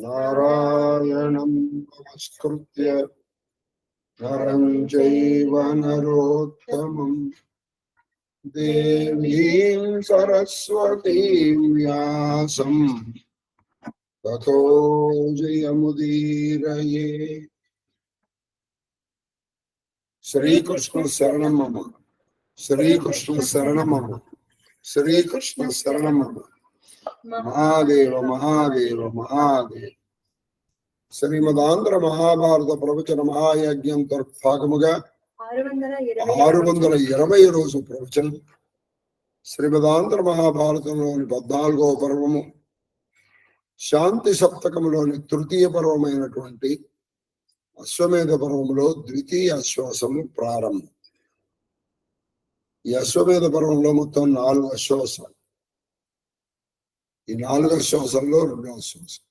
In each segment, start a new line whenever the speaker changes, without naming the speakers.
నారాయణం నమస్కృత్య నరం చైవ నరోత్తమం దేవీం సరస్వతీం వ్యాసం తతో జయముదీరయే. శ్రీకృష్ణ శరణమమ, శ్రీకృష్ణ శరణమమ, శ్రీకృష్ణ శరణమమ. మహాదేవ మహాదేవ మహాదేవ. శ్రీమదాంధ్ర మహాభారత ప్రవచన మహాయజ్ఞం భాగముగా 620 రోజు ప్రవచనం. శ్రీమదాంధ్ర మహాభారతంలోని 14వ పర్వము, శాంతి సప్తకములోని తృతీయ పర్వమైనటువంటి అశ్వమేధ పర్వములో ద్వితీయ అశ్వాసము ప్రారంభం. ఈ అశ్వమేధ పర్వంలో మొత్తం 4 అశ్వాసాలు. ఈ 4 అశ్వాసంలో 2వ అశ్వాసం.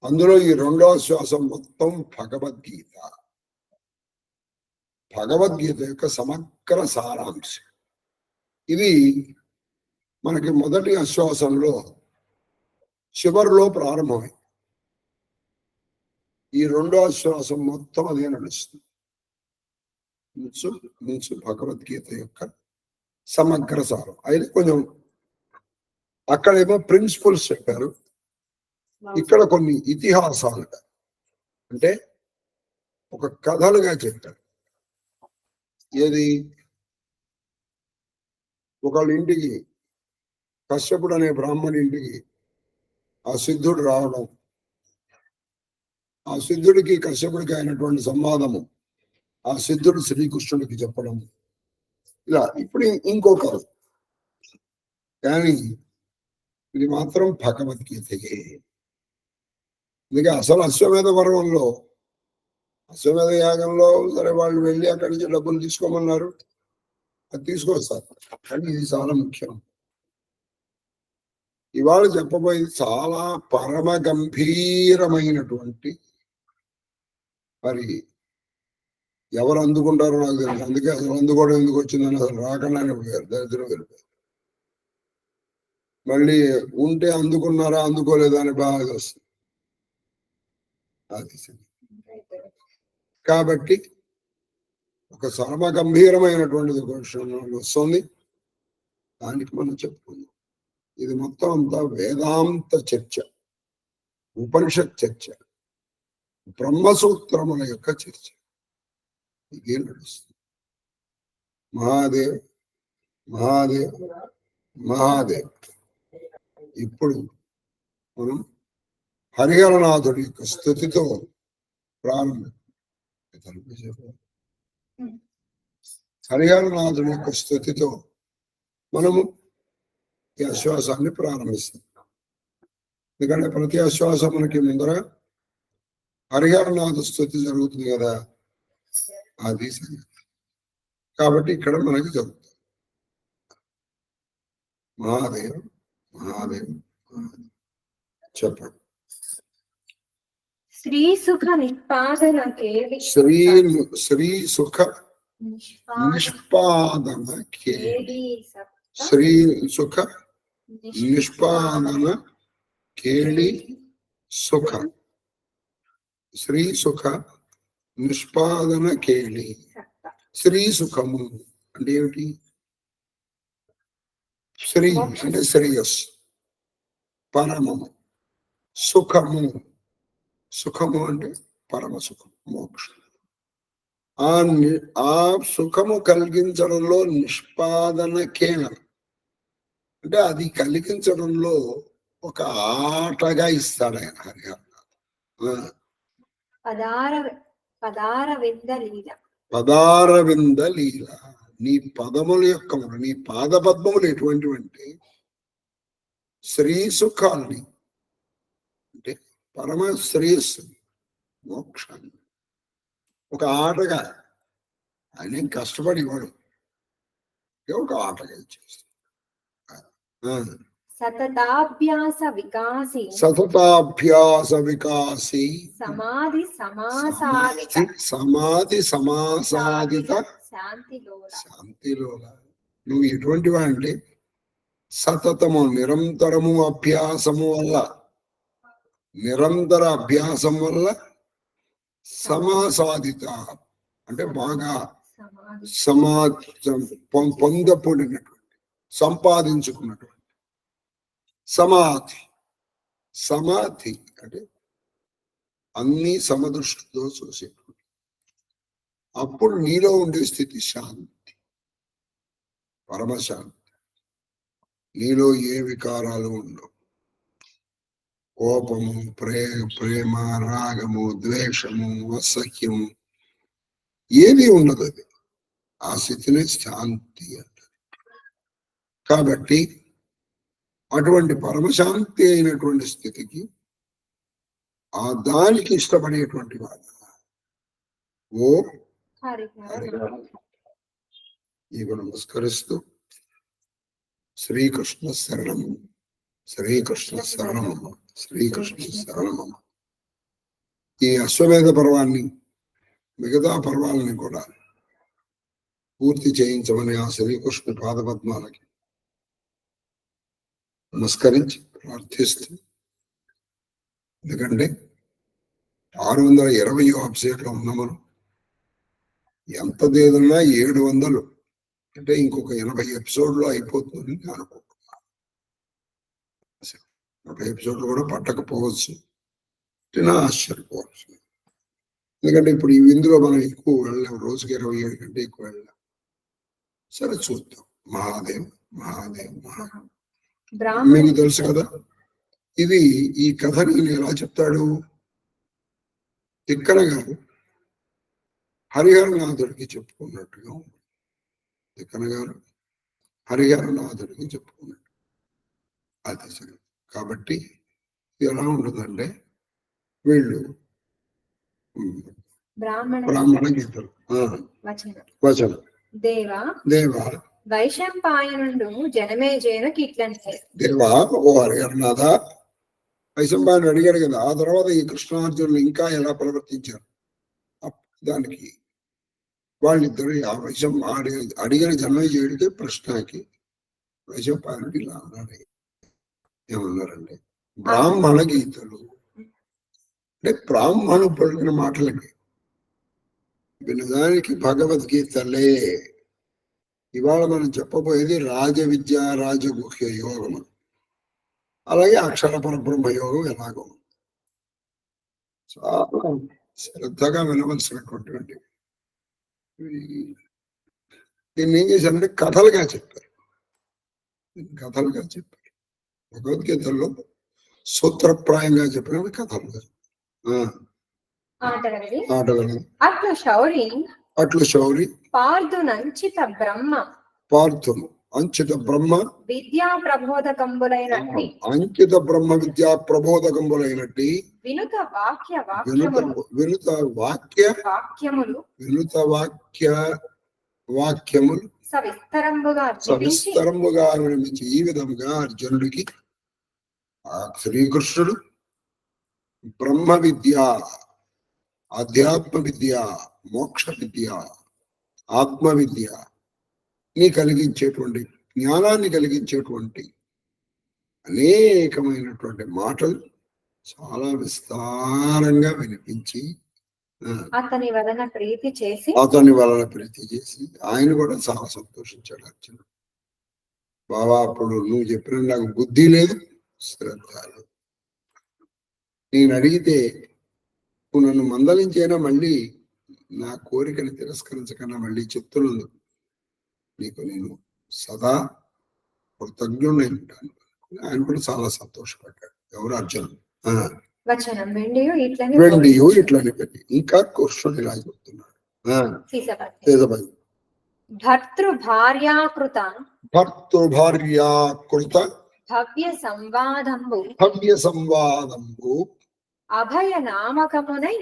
అందులో ఈ 2వ అశ్వాసం మొత్తం భగవద్గీత. భగవద్గీత యొక్క సమగ్ర సారాంశం. ఇది మనకి మొదటి అశ్వాసంలో చివరిలో ప్రారంభమైంది. ఈ 2వ అశ్వాసం మొత్తం అదే నడుస్తుంది. నుంచి భగవద్గీత యొక్క సమగ్ర సారం. అయితే కొంచెం అక్కడేమో ప్రిన్సిపల్స్ చెప్పారు, ఇక్కడ కొన్ని ఇతిహాసాలుగా అంటే ఒక కథలుగా చెప్పారు. ఏది, ఒకళ్ళ ఇంటికి, కశ్యపుడు అనే బ్రాహ్మణి ఇంటికి ఆ సిద్ధుడు రావడం, ఆ సిద్ధుడికి కశ్యపుడికి అయినటువంటి సంవాదము ఆ సిద్ధుడు శ్రీకృష్ణుడికి చెప్పడం, ఇలా. ఇప్పుడు ఇంకొక, కానీ ఇది మాత్రం భగవద్గీతయే. అందుకే అసలు అశ్వమేధ పర్వంలో, అశ్వమేధ యాగంలో సరే వాళ్ళు వెళ్ళి అక్కడి నుంచి డబ్బులు తీసుకోమన్నారు, అది తీసుకొస్తారు. కానీ ఇది చాలా ముఖ్యం. ఇవాళ చెప్పబోయేది చాలా పరమ గంభీరమైనటువంటి, మరి ఎవరు అందుకుంటారో నాకు తెలుసు. అందుకే అసలు అందుకోవడం ఎందుకు వచ్చిందని అసలు రాకుండానే పోయారు, దరిద్రం వెళ్ళిపోయారు. మళ్ళీ ఉంటే అందుకున్నారా అందుకోలేదా అని బాగా వస్తుంది. అది కాబట్టి ఒక సర్వ గంభీరమైనటువంటిది వస్తుంది. దానికి మనం చెప్పుకుందాం. ఇది మొత్తం అంతా వేదాంత చర్చ, ఉపనిషత్ చర్చ, బ్రహ్మసూత్రముల యొక్క చర్చ. ఇదే నడుస్తుంది. మహాదేవ్ మహాదేవ్ మహాదేవ్. ఇప్పుడు మనం హరిహరనాథుడి యొక్క స్థుతితో ప్రారంభం. హరిహరనాథుడి యొక్క స్థుతితో మనము ఈ అశ్వాసాన్ని ప్రారంభిస్తాం. ఎందుకంటే ప్రతి అశ్వాసం మనకి ముందర హరిహరనాథ స్థుతి జరుగుతుంది కదా, అది సంగతి. కాబట్టి ఇక్కడ మనకి జరుగుతుంది. మహాదేవ్ మహాదేవ్ చెప్పండి.
శ్రీ సుఖ నిష్పాదన
శ్రీ సుఖ నిష్పాదన శ్రీ సుఖ నిష్పాదన కేళి సుఖ. శ్రీ సుఖ నిష్పాదన కేళి. శ్రీ సుఖము అంటే ఏమిటి? శ్రీ అంటే శ్రేయస్సు, పరమము. సుఖము, సుఖము అంటే పరమ సుఖం, మోక్షం. ఆ సుఖము కలిగించడంలో నిష్పాదన కేళం అంటే అది కలిగించడంలో ఒక ఆటగా ఇస్తాడు ఆయన హరిహరనాథ్. పదారవింద లీల. నీ పదముల యొక్క, నీ పాద పద్మములు ఎటువంటివంటే శ్రీ సుఖాన్ని, అంటే పరమ శ్రేయస్సు, మోక్షాన్ని ఒక ఆటగా ఆయన కష్టపడి వాడు ఒక ఆటగా ఇచ్చేస్తాడు.
సతతాభ్యాస వికాసి
సమాధి సమాసాదిత శాంతిలోల. నువ్వు ఎటువంటివా అంటే సతతము, నిరంతరము అభ్యాసము వల్ల నిరంతర అభ్యాసం వల్ల సమాసాధిత అంటే బాగా పొందపడినటువంటి సంపాదించుకున్నటువంటి సమాధి అంటే అన్ని సమదృష్టితో చూసేటువంటి అప్పుడు నీలో ఉండే స్థితి శాంతి, పరమశాంతి. నీలో ఏ వికారాలు ఉండవు. కోపము, ప్రేమ, రాగము, ద్వేషము, అసఖ్యము ఏది ఉండదు. అది ఆ స్థితిని శాంతి అంటారు. కాబట్టి అటువంటి పరమశాంతి అయినటువంటి స్థితికి ఆ దానికి ఇష్టపడేటువంటి వాడు ఓ ఇవి నమస్కరిస్తూ శ్రీకృష్ణ శరణము, శ్రీకృష్ణ శరణమమ్మ, శ్రీకృష్ణ శరణమమ్మ. ఈ అశ్వమేధ పర్వాన్ని మిగతా పర్వాలని కూడా పూర్తి చేయించమని ఆ శ్రీకృష్ణ పాదపద్మాలకి నమస్కరించి ప్రార్థిస్తూ, ఎందుకంటే 620 అప్సెట్లో ఉన్నామను ఎంత దేదన్నా 700 అంటే ఇంకొక 80 ఎపిసోడ్లో అయిపోతుందని నేను అనుకుంటున్నాను. 100 ఎపిసోడ్లు కూడా పట్టకపోవచ్చు, తినా ఆశ్చర్యపోవచ్చు. ఎందుకంటే ఇప్పుడు ఈ విందులో మనం ఎక్కువ వెళ్ళాం, రోజుకి 27 కంటే ఎక్కువ వెళ్ళాం. సరే చూద్దాం. మహాదేవ్ మహాదేవ్ మహాదేవ్. మీకు తెలుసు కదా, ఇది ఈ కథని ఎలా చెప్తాడు తిక్కన గారు హరిహరనాథుడికి చెప్పుకున్నట్టుగా ఉంది. తిక్కన గారు హరిహరనాథుడికి చెప్పుకున్నట్టు అది సరే. కాబట్టి ఎలా ఉంటుందంటే వీళ్ళు బ్రాహ్మణ గీతలు వచనం దేవా
వైశంపాయనుడు జనమేజయునికి ఇట్లంటే,
దేవా ఓ హరిహరనాథ, వైశంపాయనుడు అడిగాడు కదా, ఆ తర్వాత ఈ కృష్ణార్జునులు ఇంకా ఎలా ప్రవర్తించారు దానికి వాళ్ళిద్దరు ఆ అడిగిన జనమేజయుడికి ప్రశ్నకి వైశంపాయనుడు ఇలా అన్నాడు. ఏమన్నారంటే బ్రాహ్మణ గీతలు అంటే బ్రాహ్మణు పలికిన మాటలకి వినడానికి భగవద్గీతలే. ఇవాళ మనం చెప్పబోయేది రాజ విద్య రాజగుహ్య యోగం, అలాగే అక్షర పరబ్రహ్మ యోగం ఎలాగో చాలా శ్రద్ధగా వినవలసినటువంటి దీన్ని ఏం చేశారంటే కథలుగా చెప్పారు. భగవద్గీతల్లో సూత్రప్రాయంగా చెప్పినవి కథలుగా. ఆటలు అట్లు శౌరి పార్థును అంచిత బ్రహ్మ విద్యా ప్రబోధకంబులైనట్టి వినుత వాక్యములు సవిస్తరంబుగా వినిపించి ఈ విధముగా అర్జునుడికి శ్రీకృష్ణుడు బ్రహ్మ విద్య, ఆధ్యాత్మ విద్య, మోక్ష విద్య, ఆత్మ విద్య ని కలిగించేటువంటి జ్ఞానాన్ని కలిగించేటువంటి అనేకమైనటువంటి మాటలు చాలా విస్తారంగా వినిపించి అతని వలన ప్రీతి చేసి ఆయన కూడా చాలా సంతోషించాడు. అర్జునుడు, బాబా అప్పుడు నువ్వు చెప్పిన నాకు బుద్ధి లేదు, శ్రద్ధ లేదు. నేను అడిగితే నువ్వు నన్ను మందలించైనా మళ్ళీ నా కోరికని తిరస్కరించకన్నా మళ్ళీ చెప్తున్నాను నీకు నేను సదా కృతజ్ఞుడు ఉంటాను. ఆయన కూడా చాలా సంతోషపడ్డాడు. ఎవరు? అర్జునుడు. వెండియు ఇట్లని పెట్టి ఇంకా కృష్ణుడు ఇలా చెప్తున్నాడు. భర్తృభార్యాకృత భవ్య సంవాదంబు అభయనామకమునై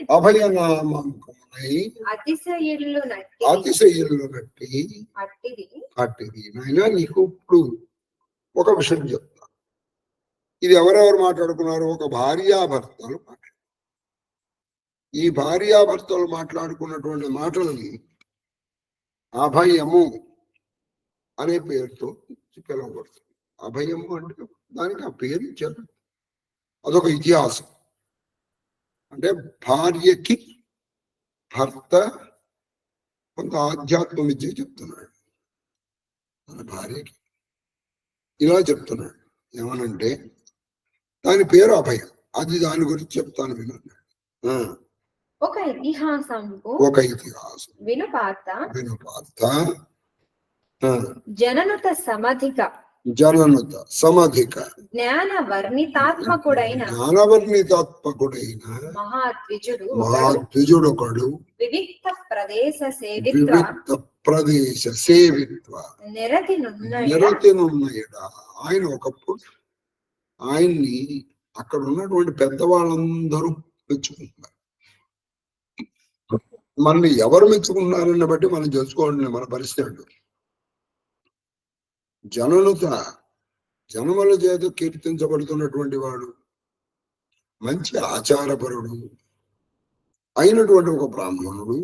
అతిశయిల్లునట్టి అట్టిది. నాయనా నీకు ఇప్పుడు ఒక విషయం చెప్తా. ఇది ఎవరెవరు మాట్లాడుకున్నారు? ఒక భార్యాభర్తలు మాట్లాడు. ఈ భార్యాభర్తలు మాట్లాడుకున్నటువంటి మాటలని అభయము అనే పేరుతో పిలువబడుతుంది. అభయము అంటే దానికి ఆ పేరు ఇచ్చారు. అదొక ఇతిహాసం. అంటే భార్యకి భర్త కొంత ఆధ్యాత్మ విద్య చెప్తున్నాడు మన భార్యకి. ఇలా చెప్తున్నాడు ఏమనంటే దాని పేరు అభయం. అది దాని గురించి చెప్తాను వినండి.
ఒక ఇతిహాసంకు
ఒక ఇతిహాసం
వినుపార్త జననుత సమధిక జ్ఞాన వర్ణితాత్మకుడైన
మహాద్విజుడు ఒకడు
వివిక్త ప్రదేశ
సేవిత్వ
నిరతినున్నయడ.
ఆయన ఒకప్పుడు ఆయన్ని అక్కడ ఉన్నటువంటి పెద్దవాళ్ళందరూ మెచ్చుకుంటున్నారు. మనల్ని ఎవరు మెచ్చుకుంటున్నారని బట్టి మనం తెలుసుకోండి మన పరిస్థితి. జననుత జనముల చేత కీర్తించబడుతున్నటువంటి వాడు, మంచి ఆచారపరుడు అయినటువంటి ఒక బ్రాహ్మణుడు.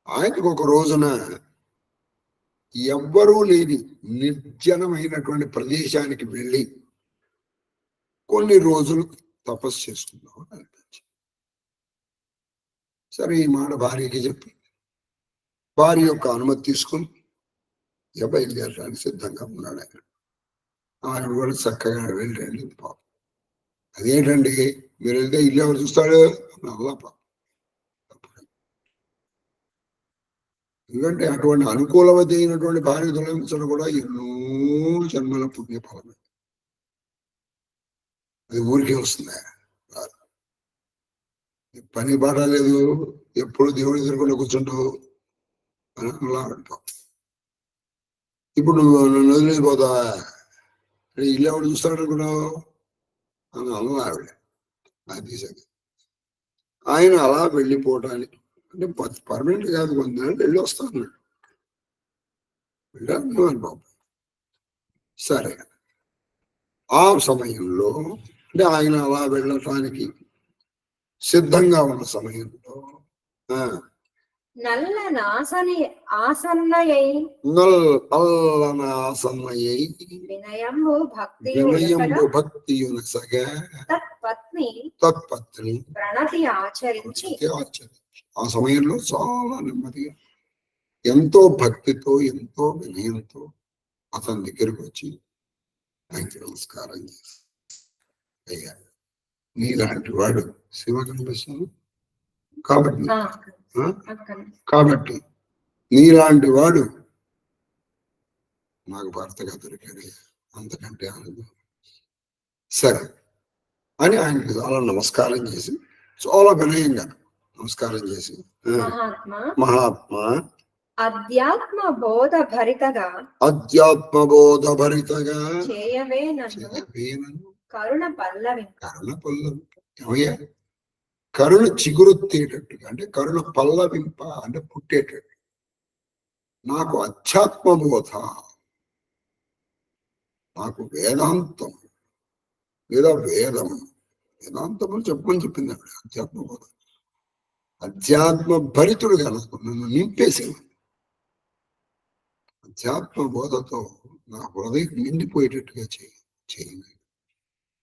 ఆయనకు ఒక రోజున ఎవ్వరూ లేని నిర్జనమైనటువంటి ప్రదేశానికి వెళ్ళి కొన్ని రోజులు తపస్సు చేసుకుందాం అని అనిపించింది. సరే ఈ మాట భార్యకి చెప్పి భార్య యొక్క అనుమతి తీసుకుని బయలుదేరడానికి సిద్ధంగా ఉన్నాడు ఆయన. ఆయన కూడా చక్కగా వెళ్ళండి. పాపం అదేంటండి మీరు వెళ్తే ఇల్లు ఎవరు చూస్తాడు అలా పాపం. ఎందుకంటే అటువంటి అనుకూలవతి అయినటువంటి భార్య తొలగించడం కూడా ఎన్నో జన్మల పుణ్య ఫలమే. అది ఊరికే వస్తుందా? పని బాట లేదు, ఎప్పుడు దేవుడి ఎదురుకుండా కూర్చుంటావు అని అలా అంటావు. ఇప్పుడు నువ్వు నన్ను వదిలేసిపోతావా? ఇల్లు ఎవడు చూస్తాడు అనుకున్నావు అని అన్న ఆవిడ. అది సరే ఆయన అలా వెళ్ళిపోవటానికి అంటే పర్మనెంట్ కాదు, కొంత వెళ్ళి వస్తాను వెళ్ళాను అని బాబు. సరే ఆ సమయంలో అంటే ఆయన అలా వెళ్ళటానికి సిద్ధంగా ఉన్న సమయంలో
వినయంబు
భక్తియునసగా తత్పత్ని
ప్రణతి ఆచరించి
ఆ సమయంలో చాలా నెమ్మదిగా ఎంతో భక్తితో ఎంతో వినయంతో అతని దగ్గరికి వచ్చి ఆయనకి నమస్కారం చేసి, అయ్యా నీలాంటి వాడు శివ కనిపిస్తాను కాబట్టి నీలాంటి వాడు నాకు భర్తగా దొరికాడు, అంతకంటే ఆనందం. సరే అని ఆయనకి చాలా నమస్కారం చేసి చాలా వినయంగా నమస్కారం చేసి, మహాత్మా
అధ్యాత్మ బోధ భరితగా చేయవే నన్ను కరుణ పల్లవి.
ఏమయ్యా కరుణ చిగురుతేటట్టుగా అంటే కరుణ పల్లవింప అంటే పుట్టేటట్టు నాకు అధ్యాత్మ బోధ, నాకు వేదాంతం లేదా వేదాంతము చెప్పమని చెప్పింది ఆవిడ. అధ్యాత్మ బోధ అధ్యాత్మ భరితుడుగా నాకు నన్ను నింపేసాను. అధ్యాత్మ బోధతో నా హృదయం నిండిపోయేటట్టుగా చేయండి,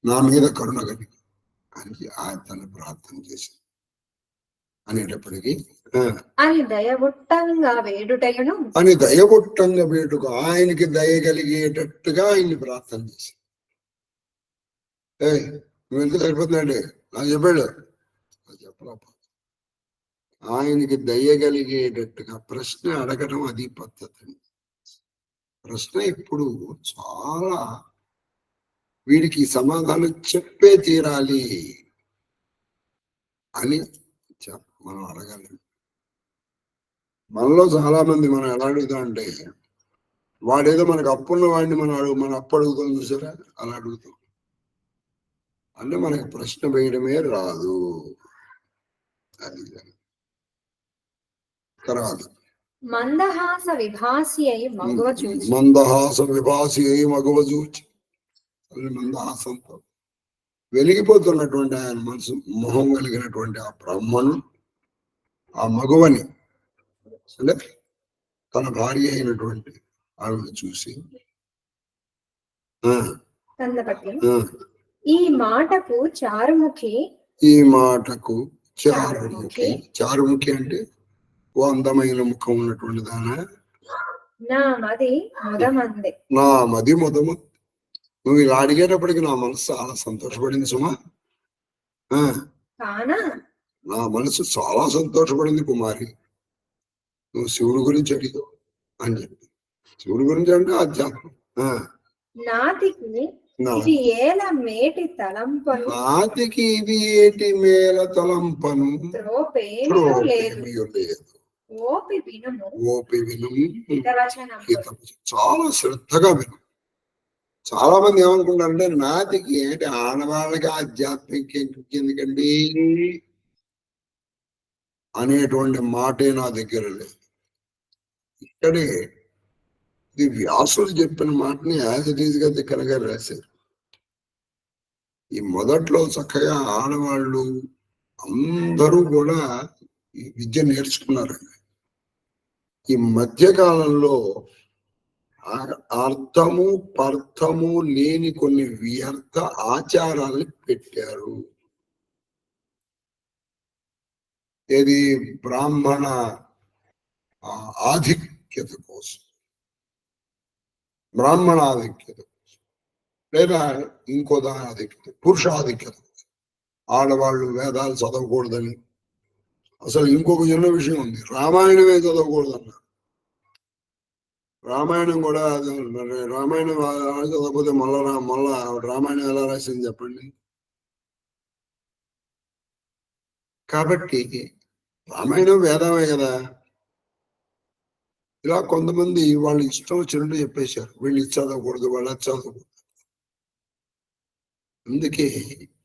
నా మీద కరుణ కలిగి అని ఆయన తను ప్రార్థన చేసి అనేటప్పటికీ
అని దయగొట్టంగా
వేడుక ఆయనకి దయ కలిగేటట్టుగా ఆయన్ని ప్రార్థన చేసి, నువ్వు ఎంత సరిపోతుందండి నాకు చెప్పాడు చెప్పరా. ఆయనకి దయ కలిగేటట్టుగా ప్రశ్న అడగడం అది పద్ధతి. ప్రశ్న ఇప్పుడు చాలా వీడికి సమాధానం చెప్పే తీరాలి అని మనం అడగాలి. మనలో చాలా మంది మనం ఎలా అడుగుతాం అంటే వాడేదో మనకు అప్పున్న వాడిని మన అప్పు అడుగుతాం చూసారా, అలా అడుగుతాం. అంటే మనకి ప్రశ్న వేయడమే రాదు. అది తర్వాత
మందహాస విభాసి అయి
మగువ చూచి మందహాసంతో వెలిగిపోతున్నటువంటి ఆయన మనసు మొహం కలిగినటువంటి ఆ బ్రాహ్మణుడు ఆ మగువని అంటే తన భార్య అయినటువంటి ఆవిడ చూసి
ఈ మాటకు చారుముఖి
ఈ మాటకు చారుముఖి. చారుముఖి అంటే ఓ అందమైన ముఖం ఉన్నటువంటి దాన,
నా మది ముదమంది.
నా మది ముదము. నువ్వు ఇలా అడిగేటప్పటికి నా మనసు చాలా సంతోషపడింది సుమా. నా మనసు చాలా సంతోషపడింది కుమారి. నువ్వు శివుడి గురించి అడిగావు అని చెప్పి. శివుడి గురించి అంటే ఆధ్యాత్మం.
నాతికి ఇది ఏల మేటి తలంపను,
నాతికి ఇది ఏటి మేల తలంపను,
లేదు. ఓపి వినుము,
చాలా శ్రద్ధగా విను. చాలా మంది ఏమనుకుంటారంటే నాతికి ఏంటి ఆడవాళ్ళకి ఆధ్యాత్మిక ఎందుకండి అనేటువంటి మాటే నా దగ్గర లేదు. ఇక్కడే ఇది వ్యాసుడు చెప్పిన మాటని యాజ్ ఇట్ ఈజ్ గా దగ్గరగా రాశారు. ఈ మొదట్లో చక్కగా ఆడవాళ్ళు అందరూ కూడా ఈ విద్య నేర్చుకున్నారండి. ఈ మధ్యకాలంలో అర్థము పర్థము లేని కొన్ని వ్యర్థ ఆచారాల్ని పెట్టారు. ఇది బ్రాహ్మణ ఆధిక్యత కోసం, బ్రాహ్మణ ఆధిక్యత కోసం, లేదా ఇంకో దాని ఆధిక్యత, పురుషాధిక్యత కోసం. ఆడవాళ్ళు వేదాలు చదవకూడదని. అసలు ఇంకొక చిన్న విషయం ఉంది, రామాయణమే చదవకూడదన్నారు. రామాయణం కూడా రామాయణం చదవకపోతే మళ్ళా రామాయణం ఎలా రాసింది చెప్పండి. కాబట్టి రామాయణం వేదమే కదా. ఇలా కొంతమంది వాళ్ళు ఇష్టం వచ్చినట్టు చెప్పేశారు, వీళ్ళు ఇది చదవకూడదు, వాళ్ళు అది చదవకూడదు. అందుకే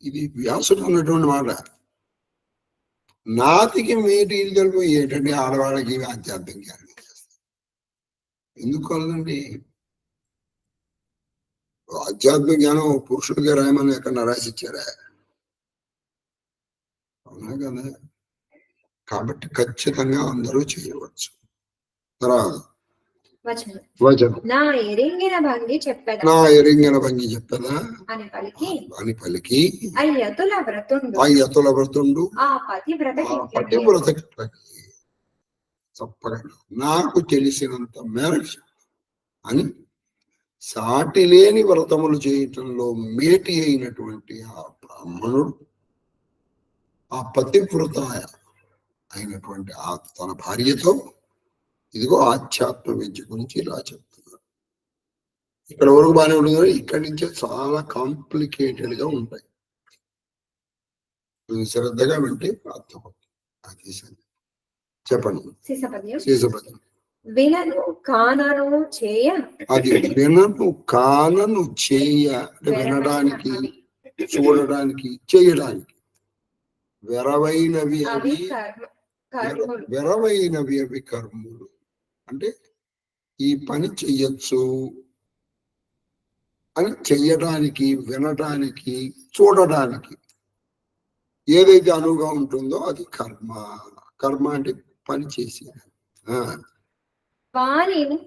ఇది వ్యాసుడు ఉన్నటువంటి మాట. నాతికి మేటి తెలుపు ఏంటంటే ఆడవాళ్ళకి ఆధ్యాత్మిక జ్ఞానం ఎందుకు కలదండి? ఆధ్యాత్మిక జ్ఞానం పురుషుడిగా రాయమని ఎక్కడ రాసిచ్చారా? అవునా కదా. కాబట్టి ఖచ్చితంగా అందరూ చేయవచ్చు. తర్వాత వచనం
నా ఎరింగిన భంగి చెప్పదా
అని పలికి
అయ్యతుల
వ్రతుండు
ఆ పతివ్రత
చప్పగా నాకు తెలిసినంత మేరకు అని సాటి లేని వ్రతములు చేయటంలో మేటి అయినటువంటి ఆ బ్రాహ్మణుడు ఆ పతివ్రత అయినటువంటి ఆ తన భార్యతో ఇదిగో ఆధ్యాత్మ విద్య గురించి ఇలా చెప్తున్నారు. ఇక్కడ వరకు బాగానే ఉంటుంది, ఇక్కడి నుంచే చాలా కాంప్లికేటెడ్ గా ఉంటాయి. శ్రద్ధగా వింటే అర్థమవుతుంది. చెప్పండి. శీసపద్యం.
వినను కానను చేయ,
అది వినను కానను చేయ, వినడానికి, చూడడానికి, చేయడానికి. వెరవైనవి అవి కర్మలు. అంటే ఈ పని చెయ్యొచ్చు అని చెయ్యడానికి, వినడానికి, చూడడానికి ఏదైతే అనువుగా ఉంటుందో అది కర్మ. కర్మ అంటే పని చేసేది.
వానిని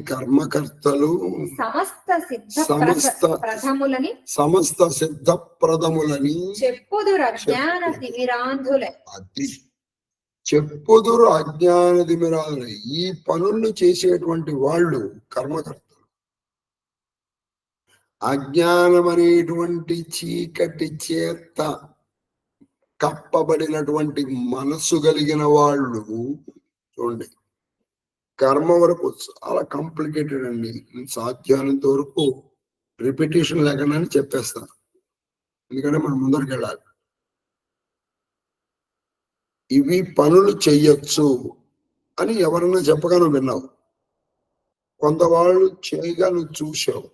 కర్మకర్తలు సమస్త
సిద్ధ ప్రథములని
చెప్పుదురు అజ్ఞాన
తిమిరాంధులై. ఈ పనులను చేసేటువంటి వాళ్ళు కర్మకర్తలు. అజ్ఞానం అనేటువంటి చీకటి చేత కప్పబడినటువంటి మనస్సు కలిగిన వాళ్ళు చూడండి. కర్మ వరకు చాలా కాంప్లికేటెడ్ అండి. సాధ్యానంత వరకు రిపిటేషన్ లేకుండా చెప్పేస్తాను, ఎందుకంటే మనం ముందరికి వెళ్ళాలి. ఇవి పనులు చెయ్యొచ్చు అని ఎవరన్నా చెప్పగా నువ్వు విన్నావు. కొంతవాళ్ళు చేయగా నువ్వు చూసావు,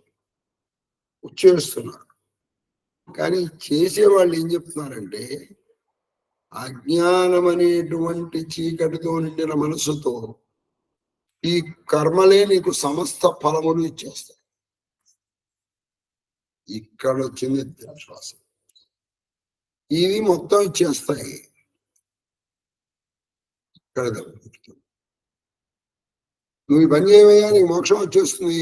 చేస్తున్నారు. కానీ చేసేవాళ్ళు ఏం చెప్తున్నారంటే అజ్ఞానం అనేటువంటి చీకటితో నిండిన మనసుతో ఈ కర్మలే నీకు సమస్త ఫలములు ఇచ్చేస్తాయి. ఇక్కడ వచ్చింది శ్వాసం. ఇది మొత్తం ఇచ్చేస్తాయి. ఇక్కడ నువ్వు ఈ పని చేయవయ్యా నీకు మోక్షం వచ్చేస్తుంది,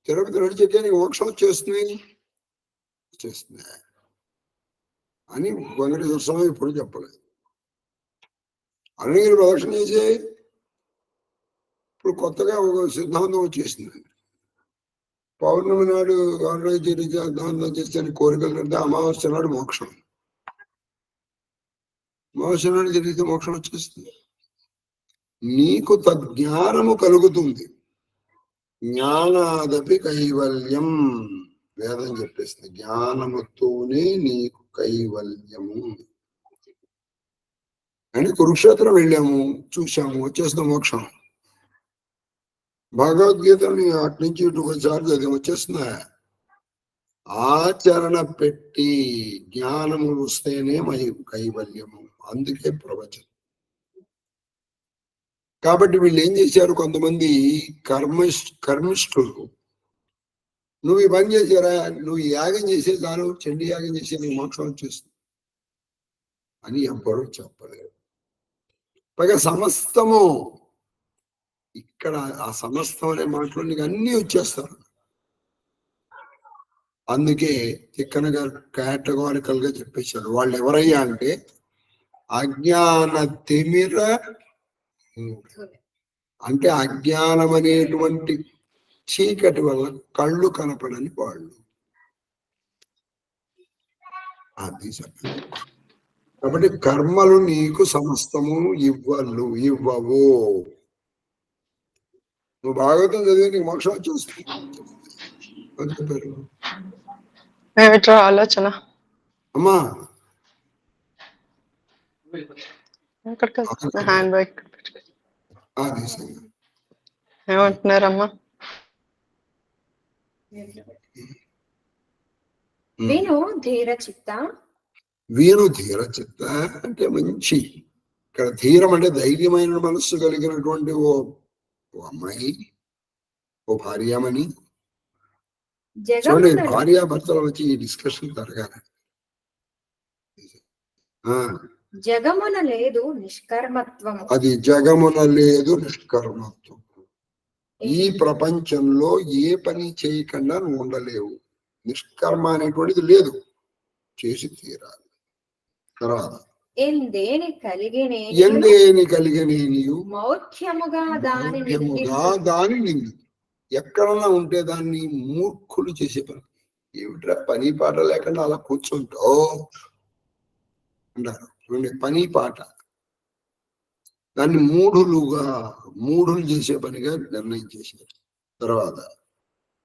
తిరుపతి నడిచెక్కే నీకు మోక్షం వచ్చేస్తుంది చేస్తున్నాయి అని వెంకటేశ్వర స్వామి ఇప్పుడు చెప్పలేదు. అరుణగిరి ప్రదక్షిణ చేసి ఇప్పుడు కొత్తగా ఒక సిద్ధాంతం వచ్చేసింది. పౌర్ణమి నాడు అరుణగిరి సిద్ధాంతం చేస్తే కోరికలు అంటే అమావాస్య నాడు మోక్షం, అమావాస్య నాడు జరిగితే మోక్షం వచ్చేస్తుంది. నీకు తజ్ఞానము కలుగుతుంది. జ్ఞానాదపి కైవల్యం వేదం చెప్పేస్తుంది. జ్ఞానముతోనే నీకు కైవల్యము అని. కురుక్షేత్రం వెళ్ళాము, చూసాము, వచ్చేసిన మోక్షం. భగవద్గీతని అటు నుంచి ఇటు ఒకసారి అది వచ్చేస్తున్నా. ఆచరణ పెట్టి జ్ఞానము వస్తేనే కైవల్యము. అందుకే ప్రవచనం. కాబట్టి వీళ్ళు ఏం చేశారు, కొంతమంది కర్మిష్ఠులు, నువ్వు ఈ పని చేశారా, నువ్వు యాగం చేసే చాలు, చండీ యాగం చేసే నీ మోక్షం వచ్చేస్తుంది అని ఎవ్వరూ చెప్పలేరు. పైగా సమస్తము ఇక్కడ ఆ సమస్తం అనే మాటలో నీకు అన్నీ వచ్చేస్తారు. అందుకే తిక్కన గారు కేటగారికల్ గా చెప్పేశారు. వాళ్ళు ఎవరయ్యా అంటే అజ్ఞాన తిమిర, అంటే అజ్ఞానం అనేటువంటి చీకటి వల్ల కళ్ళు కనపడని వాళ్ళు. అది చెప్పండి. కాబట్టి కర్మలు నీకు సమస్తము ఇవ్వవు. నువ్వు భాగవతం చదివి నీకు మోక్షం వచ్చేస్తుంది.
ఆలోచన
అమ్మా
హ్యాండ్ బ్యాగ్ ఏమంటున్నారమ్మా?
విను ధీర చిత్త.
వీరు ధీర చిత్త అంటే మంచి, ఇక్కడ ధీరం అంటే ధైర్యమైన మనస్సు కలిగినటువంటి ఓ అమ్మాయి, ఓ భార్యమని. చూడండి, భార్యాభర్తలు వచ్చి ఈ డిస్కషన్ జరగాలి.
జగమున లేదు నిష్కర్మత్వం.
అది జగమున లేదు నిష్కర్మత్వం. ఈ ప్రపంచంలో ఏ పని చేయకుండా నువ్వు ఉండలేవు. నిష్కర్మ అనేటువంటిది లేదు, చేసి తీరాలి. తర్వాత
ఎందేని
కలిగిన
మౌఖ్యముగా
దాని ఎక్కడన్నా ఉంటే దాన్ని మూర్ఖులు చేసే పని. ఏమిట్రా పని పాట లేకుండా అలా కూర్చుంటో అంటారు. పని పాట దాన్ని మూఢులు చేసే పనిగా నిర్ణయించేసారు. తర్వాత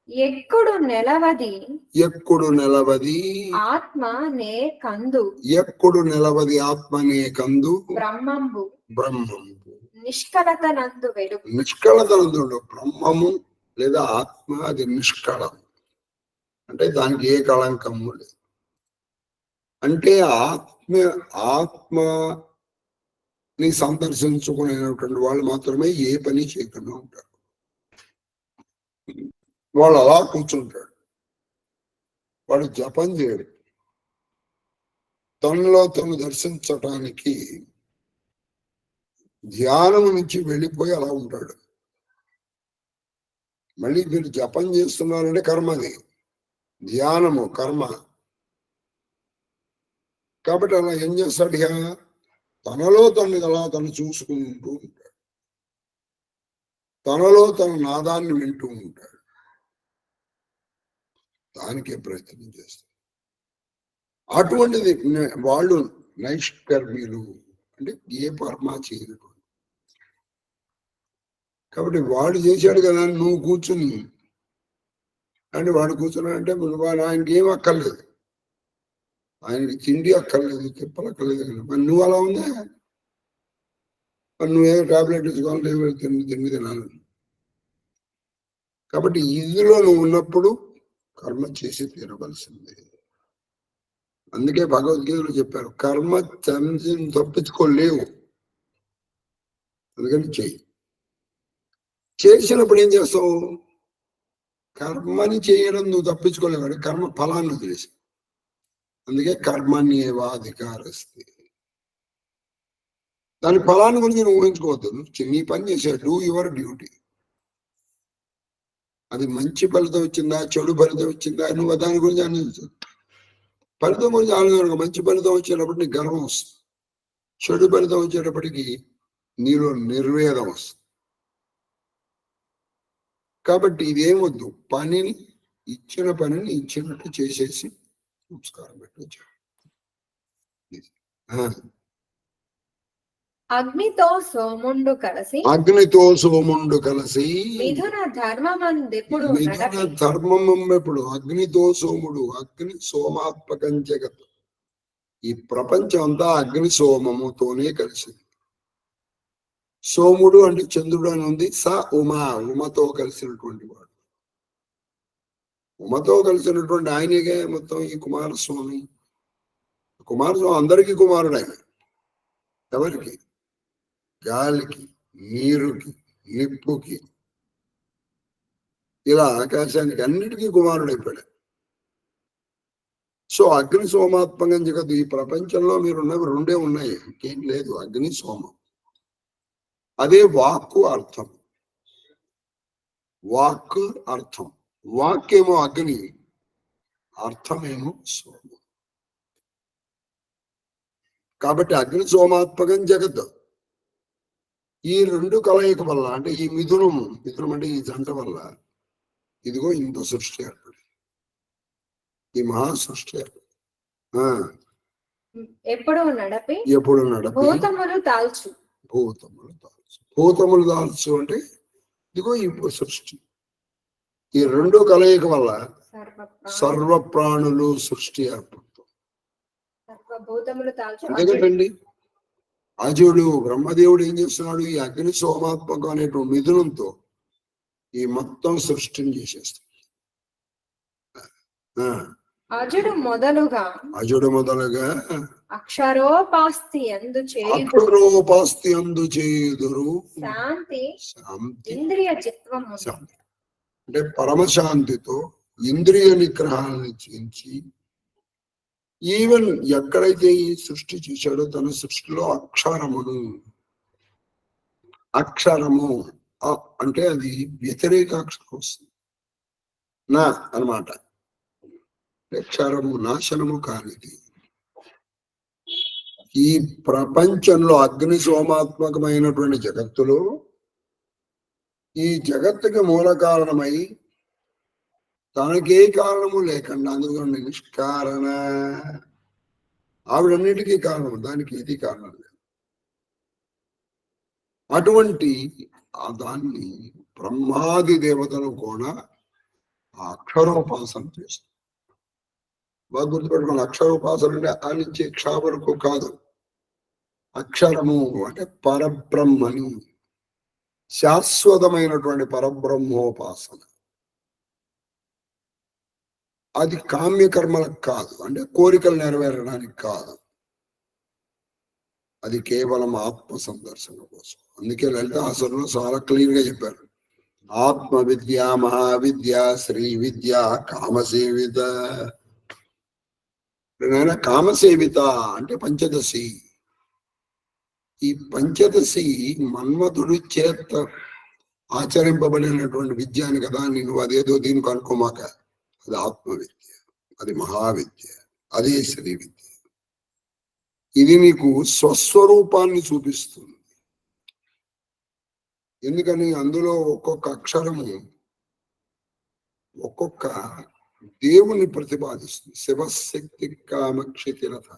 ఎక్కుడు నెలవది ఆత్మ నే కందు.
ఎక్కుడు నెలవది ఆత్మనే కందు.
బ్రహ్మంబు
నిష్కళతనందు బ్రహ్మము లేదా ఆత్మ అది నిష్కళం, అంటే దానికి ఏ కళంకము లేదు. అంటే ఆత్మని సందర్శించుకునేటువంటి వాళ్ళు మాత్రమే ఏ పని చేయకుండా ఉంటారు. వాళ్ళు అలా కూర్చుంటాడు, వాడు జపం చేయడు. తనలో తను దర్శించటానికి ధ్యానం నుంచి వెళ్ళిపోయి అలా ఉంటాడు. మళ్ళీ మీరు జపం చేస్తున్నారంటే కర్మది, ధ్యానము కర్మ. కాబట్టి అలా ఏం చేస్తాడు, తనలో తను అలా తను చూసుకుంటూ ఉంటాడు, తనలో తన నాదాన్ని వింటూ ఉంటాడు. దానికే ప్రయత్నం చేస్తాడు. అటువంటిది వాళ్ళు నైష్కర్మీలు, అంటే ఏ కర్మ చేయనటువంటి. కాబట్టి వాడు చేశాడు కదా, నువ్వు కూర్చుని అంటే వాడు కూర్చున్నాడంటే ఆయనకి ఏం అక్కర్లేదు, ఆయనకి తిండి అక్కర్లేదు, తిప్పలక్కర్లేదు. మరి నువ్వు అలా ఉందా, మరి నువ్వేదో టాబ్లెట్ తీసుకోవాలి, తిండి తినాలి. కాబట్టి ఇందులో నువ్వు ఉన్నప్పుడు కర్మ చేసి తీరవలసిందే. అందుకే భగవద్గీతలో చెప్పారు, కర్మ తప్పించుకోలేవు, అందుకని చేసినప్పుడు ఏం చేస్తావు, కర్మని చేయడం నువ్వు తప్పించుకోలేవు, కర్మ ఫలాన్ని వదిలేసి. అందుకే కర్మణ్యేవాధికారస్తే, దాని ఫలాన్ని గురించి నువ్వు ఊహించుకోవద్దు. నీ పని చేసావు, డూ యువర్ డ్యూటీ. అది మంచి ఫలితం వచ్చిందా చెడు ఫలితం వచ్చిందా నువ్వు దాని గురించి ఆలోచించు. ఫలితం గురించి ఆలోచన. మంచి ఫలితం వచ్చేటప్పటికి నీకు గర్వం వస్తుంది, చెడు ఫలితం వచ్చేటప్పటికి నీలో నిర్వేదం వస్తుంది. కాబట్టి ఇదేమొద్దు, పనిని ఇచ్చిన పనిని ఇచ్చినట్టు చేసేసి నమస్కారం పెట్టచ్చు.
అగ్నితో సోముండు కలిసి
అగ్నితో సోముండు కలిసి
మిథున ధర్మమందెప్పుడు
మిథున ధర్మం ఎప్పుడు అగ్నితో సోముడు. అగ్ని సోమాత్మకం జగత్. ఈ ప్రపంచం అంతా అగ్ని సోమముతోనే కలిసింది. సోముడు అంటే చంద్రుడు అని ఉంది. స ఉమా, ఉమతో కలిసినటువంటి వాడు. ఉమతో కలిసినటువంటి ఆయనకే మొత్తం ఈ కుమారస్వామి. కుమారస్వామి అందరికీ కుమారుడు ఆయన. ఎవరికి? గాలికి, నీరుకి, నిప్పుకి, ఇలా ఆకాశానికి, అన్నిటికీ కుమారుడు అయిపోయాడు. సో అగ్ని సోమాత్మకం జగత్తు. ఈ ప్రపంచంలో మీరున్నవి రెండే ఉన్నాయి, ఇంకేం లేదు. అగ్ని సోమం. అదే వాక్కు అర్థం. వాక్ అర్థం. వాక్యేమో అగ్ని, అర్థమేమో సోమం. కాబట్టి అగ్ని సోమాత్మకం జగత్. ఈ రెండు కలయిక వల్ల, అంటే ఈ మిథునం అంటే ఈ జంట వల్ల ఇదిగో ఇంత సృష్టి ఏర్పడింది, ఈ మహా సృష్టి ఏర్పడింది.
ఎప్పుడు నడపి భూతములు దాల్చు. భూతములు దాల్చు అంటే ఇదిగో ఈ సృష్టి. ఈ రెండు కలయిక వల్ల సర్వ ప్రాణులు సృష్టి ఏర్పడుతుంది. ఎందుకంటండి అజుడు బ్రహ్మదేవుడు ఏం చేస్తున్నాడు? ఈ అగ్ని సోమాత్మకం అనేటువంటి మిథునంతో ఈ మొత్తం సృష్టిని చేసేస్తాడు. అజుడు మొదలుగా అక్షరోపాస్తి అందు
చేయుదురు.
శాంతి ఇంద్రియ చిత్వము
అంటే పరమశాంతితో ఇంద్రియ నిగ్రహాన్ని చేయించి, ఈవెన్ ఎక్కడైతే ఈ సృష్టి చేశాడో తన సృష్టిలో అక్షరము అంటే అది వ్యతిరేక అక్షరం వస్తుంది, నా అన్నమాట. అక్షరము నాశనము కానిది. ఈ ప్రపంచంలో అగ్ని సోమాత్మకమైనటువంటి జగత్తులో ఈ జగత్తుకి మూల కారణమై తనకే కారణము లేకుండా, అందుకని నిష్కారణ, ఆవిడన్నిటికీ కారణం, దానికి ఇది కారణం లేదు. అటువంటి దాన్ని బ్రహ్మాది దేవతలు కూడా అక్షరోపాసన చేస్తారు. బాగా గుర్తుపెట్టుకోండి, అక్షరోపాసన అంటే ఆ నుంచి క్ష వరకు కాదు. అక్షరము అంటే పరబ్రహ్మని, శాశ్వతమైనటువంటి పరబ్రహ్మోపాసన. అది కామ్యకర్మలకు కాదు, అంటే కోరికలు నెరవేరడానికి కాదు. అది కేవలం ఆత్మ సందర్శన కోసం. అందుకే లలితాసురంలో చాలా క్లియర్ గా చెప్పారు, ఆత్మ విద్య, మహావిద్య, శ్రీ విద్య, కామసేవిత. కామసేవిత అంటే పంచదశి. ఈ పంచదశి మన్మధుడి చేత ఆచరింపబడినటువంటి విద్య అని కదా. నేను అదేదో దీనికి అనుకోమాక, అది ఆత్మ విద్య, అది మహావిద్య, అదే శ్రీ విద్య. ఇది నీకు స్వస్వరూపాన్ని చూపిస్తుంది. ఎందుకని అందులో ఒక్కొక్క అక్షరము ఒక్కొక్క దేవుని ప్రతిపాదిస్తుంది. శివశక్తి కామక్షితిరథ.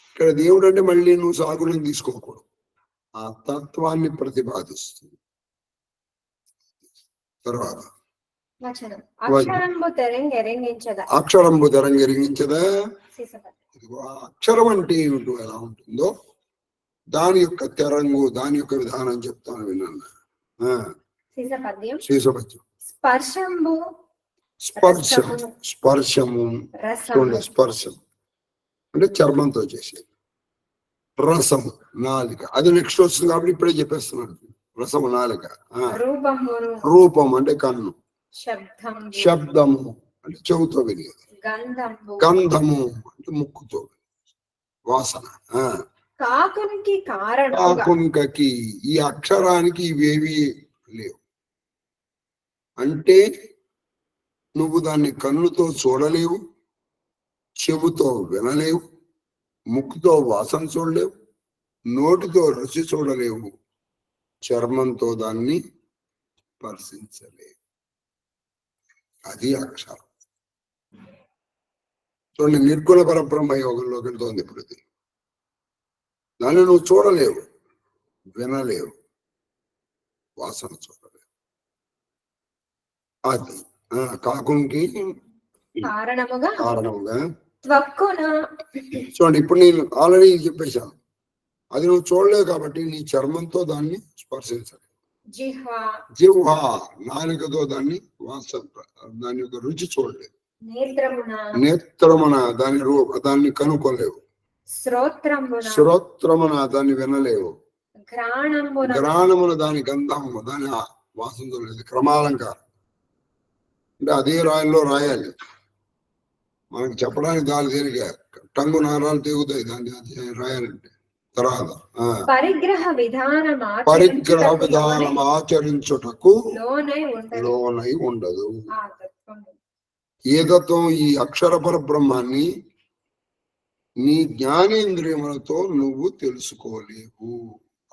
ఇక్కడ దేవుడు అంటే మళ్ళీ నువ్వు సాగులను తీసుకోకూడదు, ఆ తత్వాన్ని ప్రతిపాదిస్తుంది. తర్వాత అక్షరంబు తెరంగెరింగించదా. అక్షరం అంటే ఏమిటో ఎలా ఉంటుందో దాని యొక్క తెరంగు, దాని యొక్క విధానం చెప్తాను విన్నాను. శీసపద్యం. స్పర్శము చూడండి, స్పర్శం అంటే చర్మంతో చేసేది. రసము నాలిక, అది నెక్స్ట్ వస్తుంది కాబట్టి ఇప్పుడే చెప్పేస్తున్నాను. రసము నాలిక. రూపం అంటే కన్ను. శబ్దము అంటే చెవుతో వినేది. గంధము అంటే ముక్కుతో వాసన. కాకునికి ఈ అక్షరానికి ఇవేవి లేవు. అంటే నువ్వు దాన్ని కన్నుతో చూడలేవు,
చెవుతో వినలేవు, ముక్కుతో వాసన చూడలేవు, నోటితో రుచి చూడలేవు, చర్మంతో దాన్ని స్పర్శించలేవు. అది అక్షరం. చూడండి, నిర్గుణ పరబ్రహ్మ యోగంలోకి వెళ్తోంది ఇప్పుడు ఇది. దాన్ని నువ్వు చూడలేవు, వినలేవు, వాసన చూడలేవు. అది కాకునికి
కారణముగా
చూడండి, ఇప్పుడు నేను ఆల్రెడీ చెప్పేశాను. అది నువ్వు చూడలేవు కాబట్టి నీ చర్మంతో దాన్ని స్పర్శించాలి. జిహ్వ నాలుకతో దాన్ని దాని యొక్క రుచి చూడలేవు. నేత్రమున దాన్ని కనుక్కోలేవు. శ్రోత్రమున దాన్ని వినలేవు. ఘ్రాణమున దాని గంధము, దాని వాసన చూడలేదు. క్రమాలంకారం అంటే అదే రాయల్లో రాయాలి. మనకి చెప్పడానికి దాని తేలిక, టంగు నారాలు తెగుతాయి దాన్ని రాయాలంటే. తర్వాత పరిగ్రహ విధానం ఆచరించుటకు లోనై ఉండదు. ఏదత్వం ఈ అక్షర పరబ్రహ్మాన్ని నీ జ్ఞానేంద్రియములతో నువ్వు తెలుసుకోలేవు.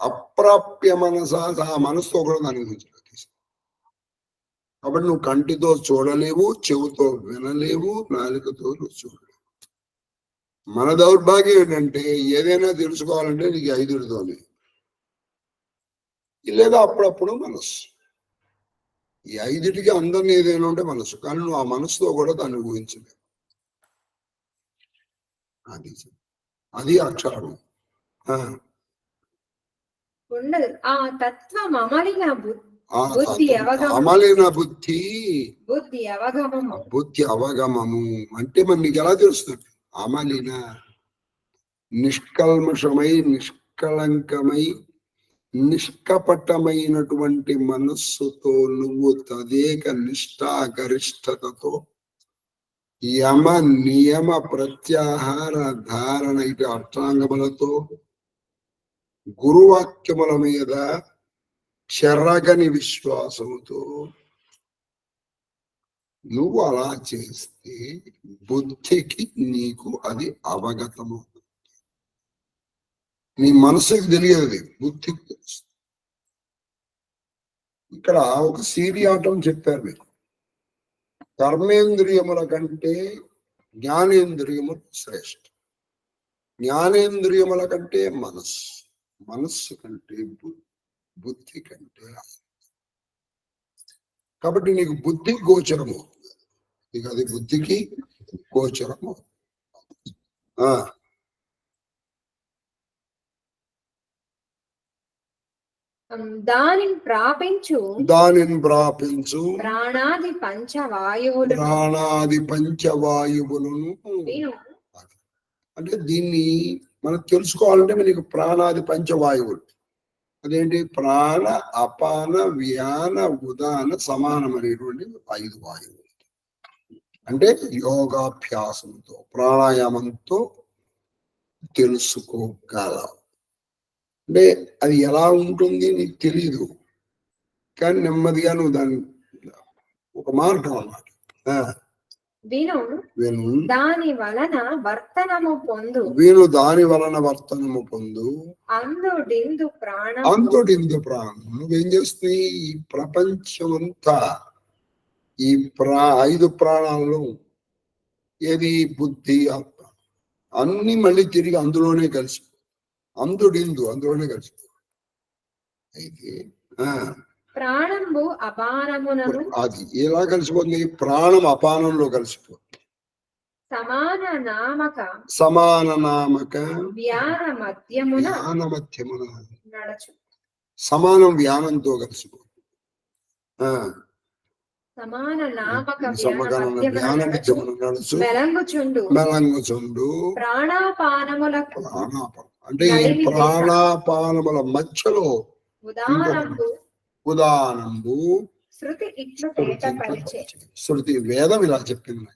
అప్రాప్య మనసుతో కూడా దాని గురించి కాబట్టి నువ్వు కంటితో చూడలేవు, చెవుతో వినలేవు, నాలుకతో నువ్వు చూడలేవు. మన దౌర్భాగ్యం ఏంటంటే ఏదైనా తెలుసుకోవాలంటే నీకు ఐదుడితోనే, లేదా అప్పుడప్పుడు మనస్సు. ఈ ఐదుటికి అందరినీ ఏదైనా ఉంటే మనసు, కానీ నువ్వు ఆ మనసుతో కూడా దాన్ని ఊహించలేవు. అది అక్షరము. అమలిన బుద్ధి అవగమము అంటే మరి నీకు ఎలా తెలుస్తుంది? అమలిన నిష్కల్మషమై, నిష్కళంకమై, నిష్కపటమైనటువంటి మనస్సుతో నువ్వు తదేక నిష్ఠాగరిష్టతతో యమ నియమ ప్రత్యాహార ధారణ ఇటు అష్టాంగములతో గురువాక్యముల మీద చెరగని విశ్వాసముతో నువ్వు అలా చేస్తే బుద్ధికి నీకు అది అవగతము. నీ మనసుకి తెలియదు, బుద్ధికి తెలుసు. ఇక్కడ ఒక సీరియాటం చెప్పారు మీరు. కర్మేంద్రియముల కంటే జ్ఞానేంద్రియములు శ్రేష్ఠ. జ్ఞానేంద్రియముల కంటే మనస్సు కంటే బుద్ధి కంటే. కాబట్టి నీకు బుద్ధి గోచరము, నీకు అది బుద్ధికి గోచరము.
దానిని ప్రాపించు ప్రాణాది
పంచవాయువులను. అంటే దీన్ని మనం తెలుసుకోవాలంటే మనకి ప్రాణాది పంచవాయువులు అదేంటి? ప్రాణ, అపాన, వ్యాన, ఉదాన, సమానం అనేటువంటి 5 వాయువులు. అంటే యోగాభ్యాసంతో, ప్రాణాయామంతో తెలుసుకోగలవు. అంటే అది ఎలా ఉంటుంది నీకు తెలీదు, కానీ నెమ్మదిగా నువ్వు దాన్ని ఒక మార్గం అన్నమాట.
వీను దాని వలన వర్తనము
పొందు.
అందు
ప్రాణం నువ్వేం చేస్తుంది? ఈ ప్రపంచమంతా ఈ 5 ప్రాణాల్లో ఏది? బుద్ధి, ఆత్మ అన్ని మళ్ళీ తిరిగి అందులోనే కలిసి అందులోనే కలిసిపో. అయితే
ప్రాణంబు అపానమునను
అది ఎలా కలిసిపోతుంది? ప్రాణం అపానంలో కలిసిపోతుంది. సమాన నామక
వ్యాన మధ్యమున
నడచు. సమానం వ్యానంతో కలిసిపోతుంది. మెలంగుచుండు.
ప్రాణాపానములకు
అంటే ఈ ప్రాణాపానముల మధ్యలో ఉదానంబు శృతి వేదం ఇలా చెప్పింది.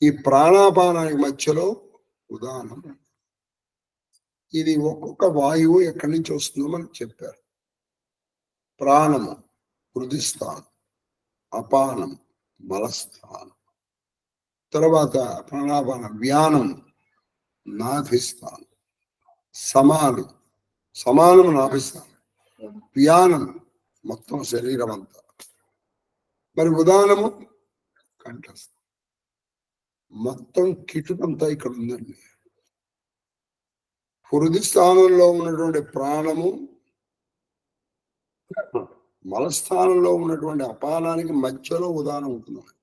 ఈ ప్రాణాపానానికి మధ్యలో ఉదానం. ఇది ఒక్కొక్క వాయువు ఎక్కడి నుంచి వస్తుందో మనకు చెప్పారు. ప్రాణము హృదిస్థానం, అపానం మలస్థానం, తర్వాత ప్రాణాపాన వ్యానం నాభిస్థానం, సమానం నాభిస్థానం, వ్యానం మొత్తం శరీరం అంతా. మరి ఉదానము కంఠస్థం, మొత్తం కిటుకంతా ఇక్కడ ఉందండి. హృది స్థానంలో ఉన్నటువంటి ప్రాణము మలస్థానంలో ఉన్నటువంటి అపానానికి మధ్యలో ఉదానం ఉంటుంది.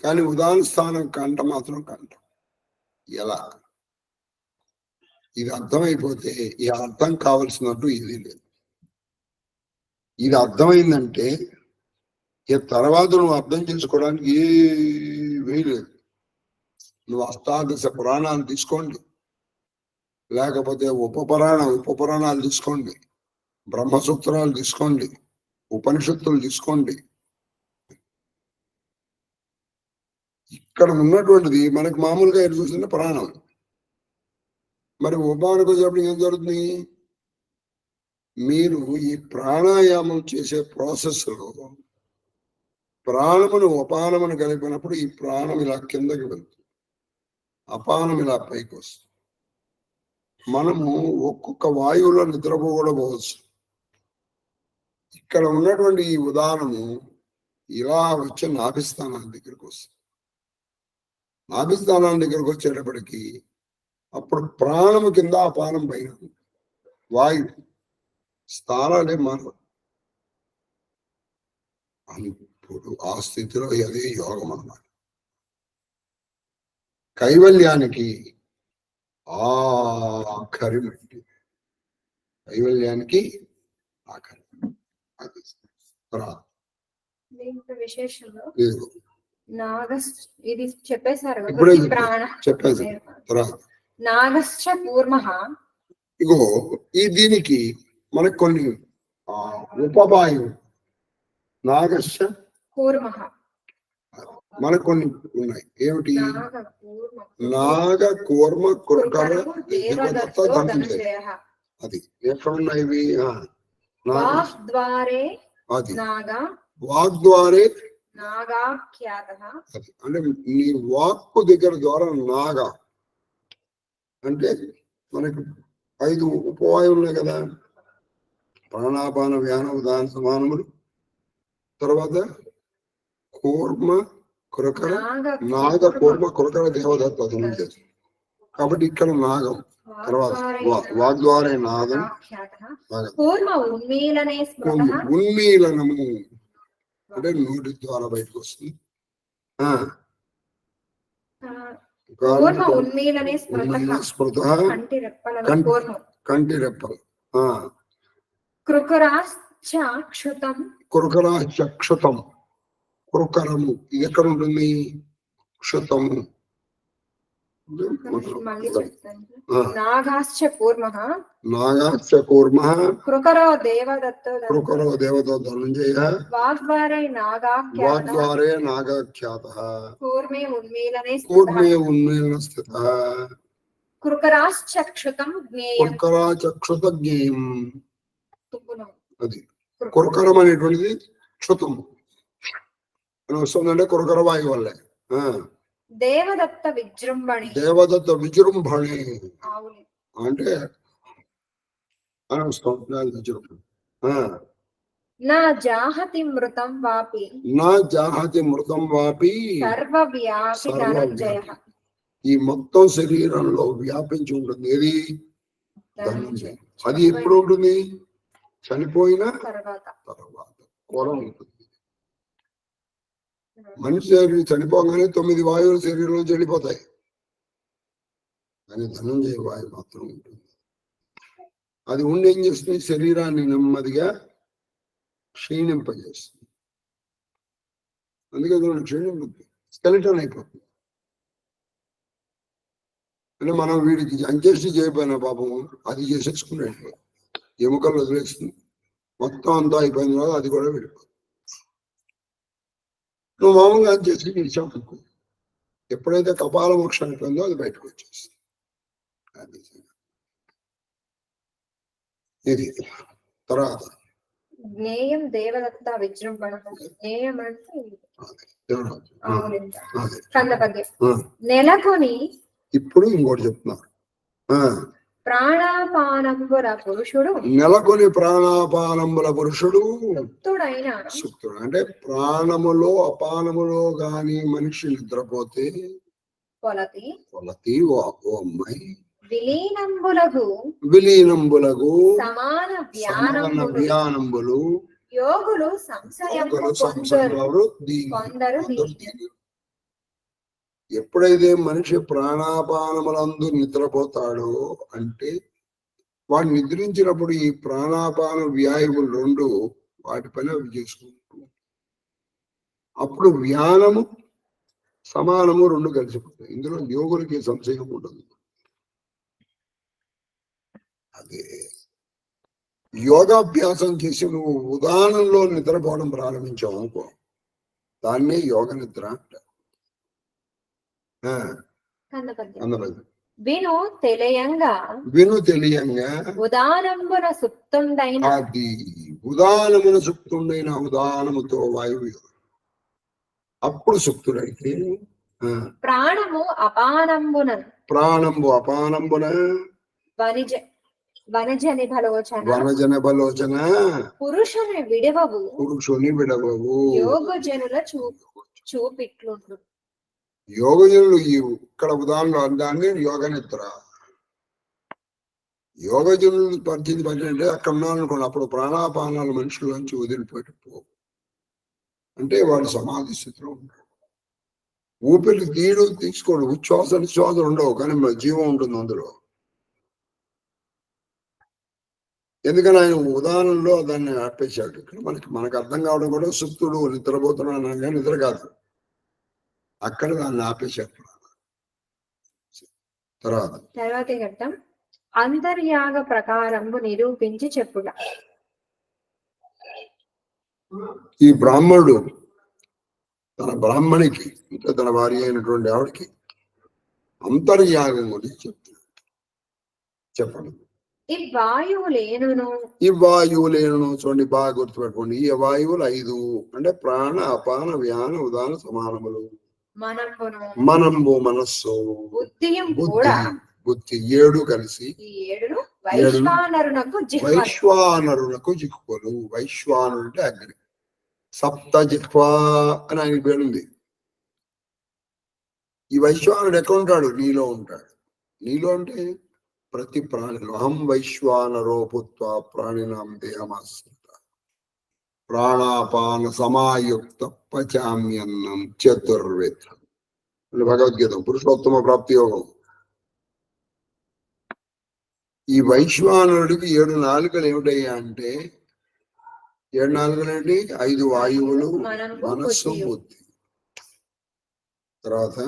కానీ ఉదాన స్థానం కంఠ మాత్రం కంఠం. ఎలా? ఇది అర్థమైపోతే ఈ అర్థం కావలసినట్టు ఇది లేదు. ఇది అర్థమైందంటే ఈ తర్వాత నువ్వు అర్థం చేసుకోవడానికి ఏమీ లేదు. నువ్వు అష్టాదశ పురాణాలు తీసుకోండి, లేకపోతే ఉపపురాణాలు తీసుకోండి, బ్రహ్మసూత్రాలు తీసుకోండి, ఉపనిషత్తులు తీసుకోండి. ఇక్కడ ఉన్నటువంటిది మనకు మామూలుగా ఎటు చూసిన ప్రాణం. మరి ఉపానికి వచ్చేటప్పుడు ఏం జరుగుతుంది? మీరు ఈ ప్రాణాయామం చేసే ప్రాసెస్ లో ప్రాణమును ఉపానమును కలిపినప్పుడు ఈ ప్రాణం ఇలా కిందకి వెళ్తుంది, అపానం ఇలా పైకి వస్తుంది. మనము ఒక్కొక్క వాయువులో నిద్రపోవచ్చు. ఇక్కడ ఉన్నటువంటి ఈ ఉదాహరణము ఇలా వచ్చి నాభిస్థానాల దగ్గరికి వస్తుంది. నాభిస్థానాల దగ్గరకు వచ్చేటప్పటికి అప్పుడు ప్రాణము కింద అపానం పైన వాయువు స్థానాలే మానవు. ఇప్పుడు ఆ స్థితిలో అదే యోగం అన్నమాట. కైవల్యానికి ఆఖరి మట్టి, కైవల్యానికి ఆఖరి
విశేషంలో ఇది చెప్పేశారు.
ఇప్పుడే
ప్రాణ
చెప్పేసి
నాగశ్చ కూర్మః.
ఇగో దీనికి మనకు కొన్ని ఉపవాయువు నాగశ్చ కూర్మః మనకు కొన్ని ఉన్నాయి. ఏమిటి? నాగ కూర్మ కుర్కర దేవదత్త ధనంజయ. అది ఎక్కడున్నాయి ఇవి? అది వాగ్ద్వారే
నాగాఖ్యాతః.
అది అంటే నీ వాక్కు దగ్గర ద్వారా నాగ అంటే మనకు 5 ఉపవాయువులు ఉన్నాయి కదా, ప్రాణాపాన వ్యాన ఉదాన సమానములు, తర్వాత కూర్మ కురకర నాగ కూర్మ కురకర దేవదత్త ధనంజయ. కాబట్టి ఇక్కడ నాగం, తర్వాత వాగ్ద్వారే నాగం, ఉన్మీలనము అంటే నోటి ద్వారా బయటకు వస్తుంది. స్మృత కంటి రెప్పలు, కురుకరాక్షుతం, కురుకరము ఇది ఎక్కడ ఉంటుంది? క్షుతము.
నాగాశ్చ కూర్మః
కురుకరో దేవదత్త ధనంజయ వాగ్ద్వారే నాగాఖ్యాతః కూర్మే ఉన్మీలన స్థితః
కురుకరాశ్చక్షుతం
జ్ఞేయం. అది కురుకరం అనేటువంటిది క్షుతం అని వస్తుందంటే కురుకర వాయు వల్లే.
దేవదత్త
విజృంభణి అంటే విజృంభణ.
నా జాహతి మృతం వాపి సర్వవ్యాపి ధనంజయః.
ఈ మొత్తం శరీరంలో వ్యాపించి ఉంటుంది. ఏది? ధనంజయ. అది ఎప్పుడు ఉంటుంది? చనిపోయిన తర్వాత కోరం ఉంటుంది. మనిషి శరీరం చనిపోగానే 9 వాయువులు శరీరంలో చెడిపోతాయి, కానీ ధనంజయ వాయువు మాత్రం ఉంటుంది. అది ఉండి ఏం చేస్తుంది? శరీరాన్ని నెమ్మదిగా క్షీణింపజేస్తుంది. అందుకే క్షీణింపుతుంది, స్కెలిటన్ అయిపోతుంది. అంటే మనం వీడికి అంత్యేష్టి చేయకపోయినా పాపం అది చేసేసుకున్నాడు, ఎముకలు వదిలేస్తుంది, మొత్తం అంతా అయిపోయిన తర్వాత అది కూడా వెళ్ళిపోతుంది. నువ్వు మామూలుగా అంత్యేష్టి చేసావు అనుకో, ఎప్పుడైతే కపాల మోక్షం అయిపోయిందో అది బయటకు వచ్చేస్తుంది. ఇది తర్వాత
జ్ఞేయం దేవదత్త విజృంభణ. జ్ఞేయం అంటే ఆవులింత
అదే.
కందపద్యం.
ఆ,
నెలకొని
ఇప్పుడు ఇంకోటి చెప్తున్నారు. ఆ,
ప్రాణాపానంబుల పురుషుడు
నెలకొని ప్రాణాపానముల పురుషుడు
సుప్తుడైన
సుప్తుడు. అంటే ప్రాణములో అపానములో గాని మనిషి నిద్రపోతే
కొలతి
ఓ అమ్మాయి
విలీనంబులకు
విలీనంబులకు
సమాన
సమాన
వ్యానంబులు
వ్యానంబులు
యోగులు సంశయము కొందరు దీని.
ఎప్పుడైతే మనిషి ప్రాణాపానములందు నిద్రపోతాడో అంటే వాడు నిద్రించినప్పుడు ఈ ప్రాణాపాన వ్యాయములు రెండు వాటి పని అవి చేసుకుంటూ అప్పుడు వ్యానము సమానము రెండు కలిసిపోతాయి. ఇందులో యోగులకి సంశయం ఉండదు. అదే యోగాభ్యాసం చేసి నువ్వు ఉదాహరణలో నిద్రపోవడం ప్రారంభించావు అనుకో, దాన్నే యోగ నిద్ర అంటారు.
కందపద్యం. విను తెలియంగా ఉదానంబున సుప్తుండైన
అది ఉదానమున సుప్తుండైన ఉదానముతో వాయువు అప్పుడు సుప్తుడైతే
ప్రాణము అపానంబున వనజని బలోచన పురుషుని విడవవు యోగజనుల చూపిట్లుండు.
యోగజనులు ఇక్కడ ఉదాహరణ దాన్ని యోగ నిద్ర. యోగజనులు పరిస్థితి అంటే అక్కడ ఉన్నారనుకోండి, అప్పుడు ప్రాణాపానాలు మనుషుల్లోంచి వదిలిపెట్టిపో అంటే వాడు సమాధి స్థితిలో ఉంటాడు. ఊపిరి తీసుకోడు, శ్వాసలు ఉండవు, కానీ జీవం ఉంటుంది అందులో. ఎందుకని ఆయన ఉదాహరణలో దాన్ని ఆపేశాడు. ఇక్కడ మనకు అర్థం కావడం కూడా సుప్తుడు నిద్రపోతున్నాను కానీ నిద్ర కాదు, అక్కడ దాన్ని ఆపేశాడు.
తర్వాత ఘట్టం అంతర్యాగ ప్రకారంబు నిరూపించి చెప్పుట.
ఈ బ్రాహ్మణుడు తన బ్రాహ్మణికి అంటే తన భార్య అయినటువంటి ఆవిడకి అంతర్యాగం గురించి చెప్తున్నాడు. చెప్పండి.
ఈ వాయువులేను
చూడండి, బాగా గుర్తుపెట్టుకోండి. ఈ వాయువులు 5 అంటే ప్రాణ అపాన వ్యాన ఉదాన సమానములు. మనంబు మనస్సు బుద్ధి 7 కలిసి వైశ్వానరునకు జిహ్వలు. వైశ్వానుడు అంటే అగ్ని. సప్త జిహ్వా అని ఆయన పేరుంది. ఈ వైశ్వానుడు ఎక్కడ ఉంటాడు? నీలో ఉంటాడు. నీలో అంటే ప్రతి ప్రాణిలో అహం వైశ్వానరో భూత్వా ప్రాణినాం దేహమాశ్రిత ప్రాణాపాన సమాయుక్త పచామ్యన్నం చతుర్వేద భగవద్గీత పురుషోత్తమ ప్రాప్తి యోగం. ఈ వైశ్వానరుడికి 7 నాలుకలు ఏమిటయ్యా అంటే 7 నాలుకలు ఏంటి? 5 వాయువులు, మనస్సు, బుద్ధి. తర్వాత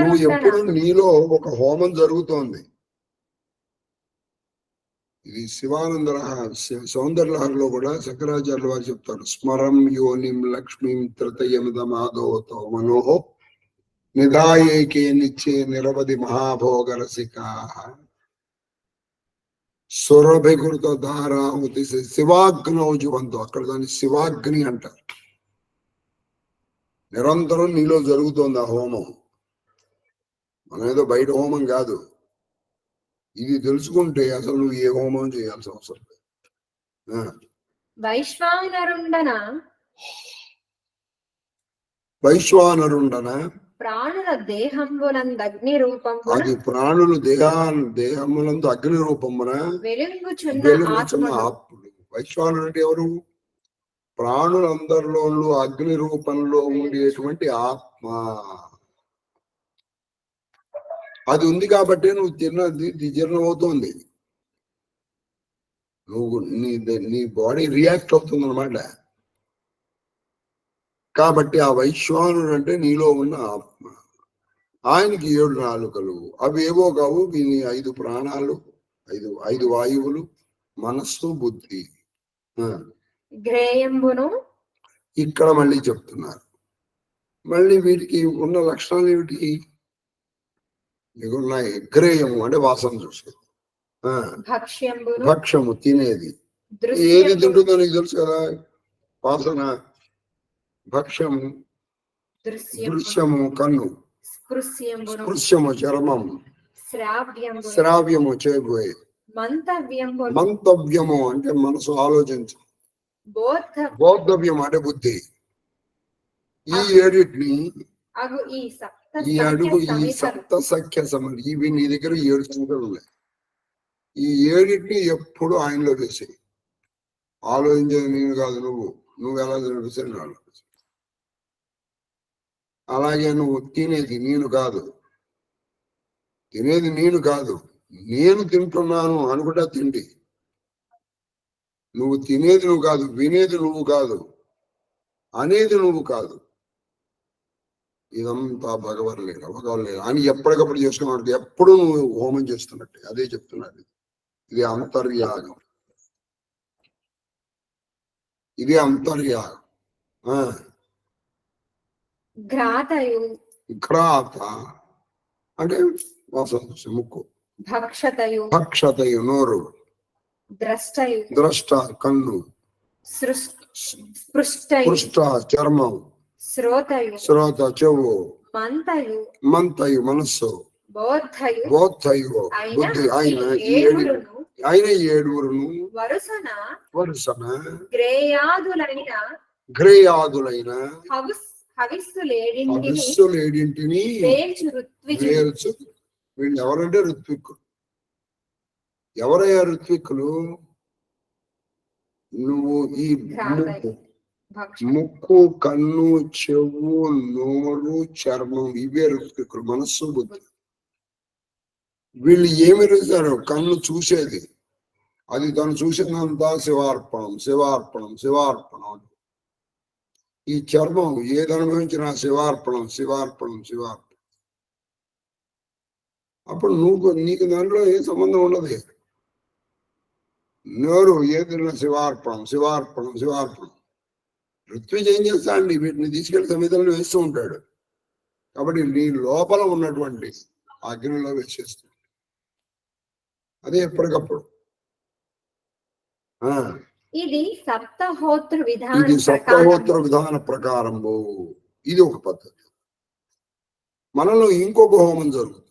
నువ్వు ఎప్పుడు నీలో ఒక హోమం జరుగుతోంది. ఇది శివానంద సౌందర్యలహరిలో కూడా శంకరాచార్యుల వారు చెప్తారు. స్మరం యోనిం లక్ష్మీం త్రితయమిదమాదోతో మనోహో నిదాయేకే నిచ్చే నిరవధి మహాభోగ రసికా సురభికృత ధారావతి శివాగ్నౌ జువంతో. అక్కడ దాన్ని శివాగ్ని అంటారు. నిరంతరం నీలో జరుగుతోంది ఆ హోమం. మనం ఏదో బయట హోమం కాదు. ఇది తెలుసుకుంటే అసలు నువ్వు ఏ హోమం చేయాల్సిన అవసరం లేదు. వైశ్వానరుండన
ప్రాణుల దేహంబులందు అగ్ని రూపము.
అది ప్రాణులు దేహములందు అగ్ని రూపమున వెలుగుచున్న ఆత్ముడు. వైశ్వానుడు అంటే ఎవరు? ప్రాణులందరిలో అగ్ని రూపంలో ఉండేటువంటి ఆత్మ. అది ఉంది కాబట్టి నువ్వు తిన్నది జీర్ణం అవుతుంది. నువ్వు నీ బాడీ రియాక్ట్ అవుతుంది అన్నమాట. కాబట్టి ఆ వైశ్వానుడు అంటే నీలో ఉన్న ఆత్మ. ఆయనకి 7 నాలుకలు. అవి ఏవో కావు. దీని 5 ప్రాణాలు, 5 వాయువులు, మనస్సు, బుద్ధి. ఇక్కడ మళ్ళీ చెప్తున్నారు. మళ్ళీ వీటికి ఉన్న లక్షణాలు ఏమిటి? ఉన్నాయి. గ్రేయము అంటే వాసన చూసేది, భక్ష్యము తినేది. ఏది తింటుందో నీకు తెలుసు కదా. వాసన భక్ష్యము
దృశ్యము
దృశ్యము కన్ను,
స్పృశ్యమును
స్పృశ్యము చర్మము,
శ్రావ్యమును
శ్రావ్యము చేయబోయే,
మంతవ్యమును
మంతవ్యము అంటే మనసు ఆలోచించు, బోద్ధవ్యం అంటే బుద్ధి. ఈ ఏడిటిని
అగు ఈ సప్త
ఈ అడుగు ఈ
సమితలు
సప్త సఖ్య సమలు ఇవి నీ దగ్గర 7 సంఖ్యలు ఉన్నాయి. ఈ ఏడిటిని ఎప్పుడు ఆయనలో వేసేయి. ఆలోచించేది నేను కాదు, నువ్వు ఎలా నడిపిస్తే నేను ఆలోచించు. అలాగే నువ్వు తినేది నేను కాదు, తినేది నేను కాదు, నేను తింటున్నాను అనుకుంటా తిండి. నువ్వు తినేది నువ్వు కాదు, వినేది నువ్వు కాదు, అనేది నువ్వు కాదు. ఇదంతా భగవన్ లీల అని ఎప్పటికప్పుడు చేసుకున్నాడు. ఎప్పుడు నువ్వు హోమం చేస్తున్నట్టే అదే చెప్తున్నాడు. ఇది అంతర్యాగం, ఇది అంతర్యాగం.
ఘ్రాతయు
ఘ్రాత అంటే ముక్కు,
భక్షతయు
నోరు,
ద్రష్టయు
ద్రష్ట కన్ను, పృష్ఠ చర్మం, శ్రోత చెవు, మంతయు మనస్సు, బోద్ధయు బుద్ధి. ఆయన ఏడుగురును వరుసన గ్రేయాదులైన హవిస్సులేడింటిని వేల్చు. వీళ్ళు ఎవరంటే ఋత్విక్కులు. ఎవరయ్యా ఋత్విక్కులు? నువ్వు ఈ ముక్కు కన్ను చెవు నోరు చర్మం ఇవే ఋత్విక్కులు, మనస్సు బుద్ధి. వీళ్ళు ఏమి రుస్తారు? కన్ను చూసేది, అది తను చూసినంతా శివార్పణం శివార్పణం శివార్పణం. ఈ చర్మం ఏది అనుభవించినా శివార్పణం శివార్పణం శివార్పణం. అప్పుడు నీకు దాంట్లో ఏ సంబంధం ఉండదు. నోరు ఏదైనా శివార్పణం శివార్పణం శివార్పణం. ఋత్విజ్ ఏం చేస్తాడండి? వీటిని తీసుకెళ్లి సమిధంలో వేస్తూ ఉంటాడు. కాబట్టి నీ లోపల ఉన్నటువంటి అగ్నిలో వేసేస్తుంది. అదే ఎప్పటికప్పుడు.
ఇది సప్తహోత్ర
విధాన ప్రకారము. ఇది ఒక పద్ధతి. మనలో ఇంకొక హోమం జరుగుతుంది.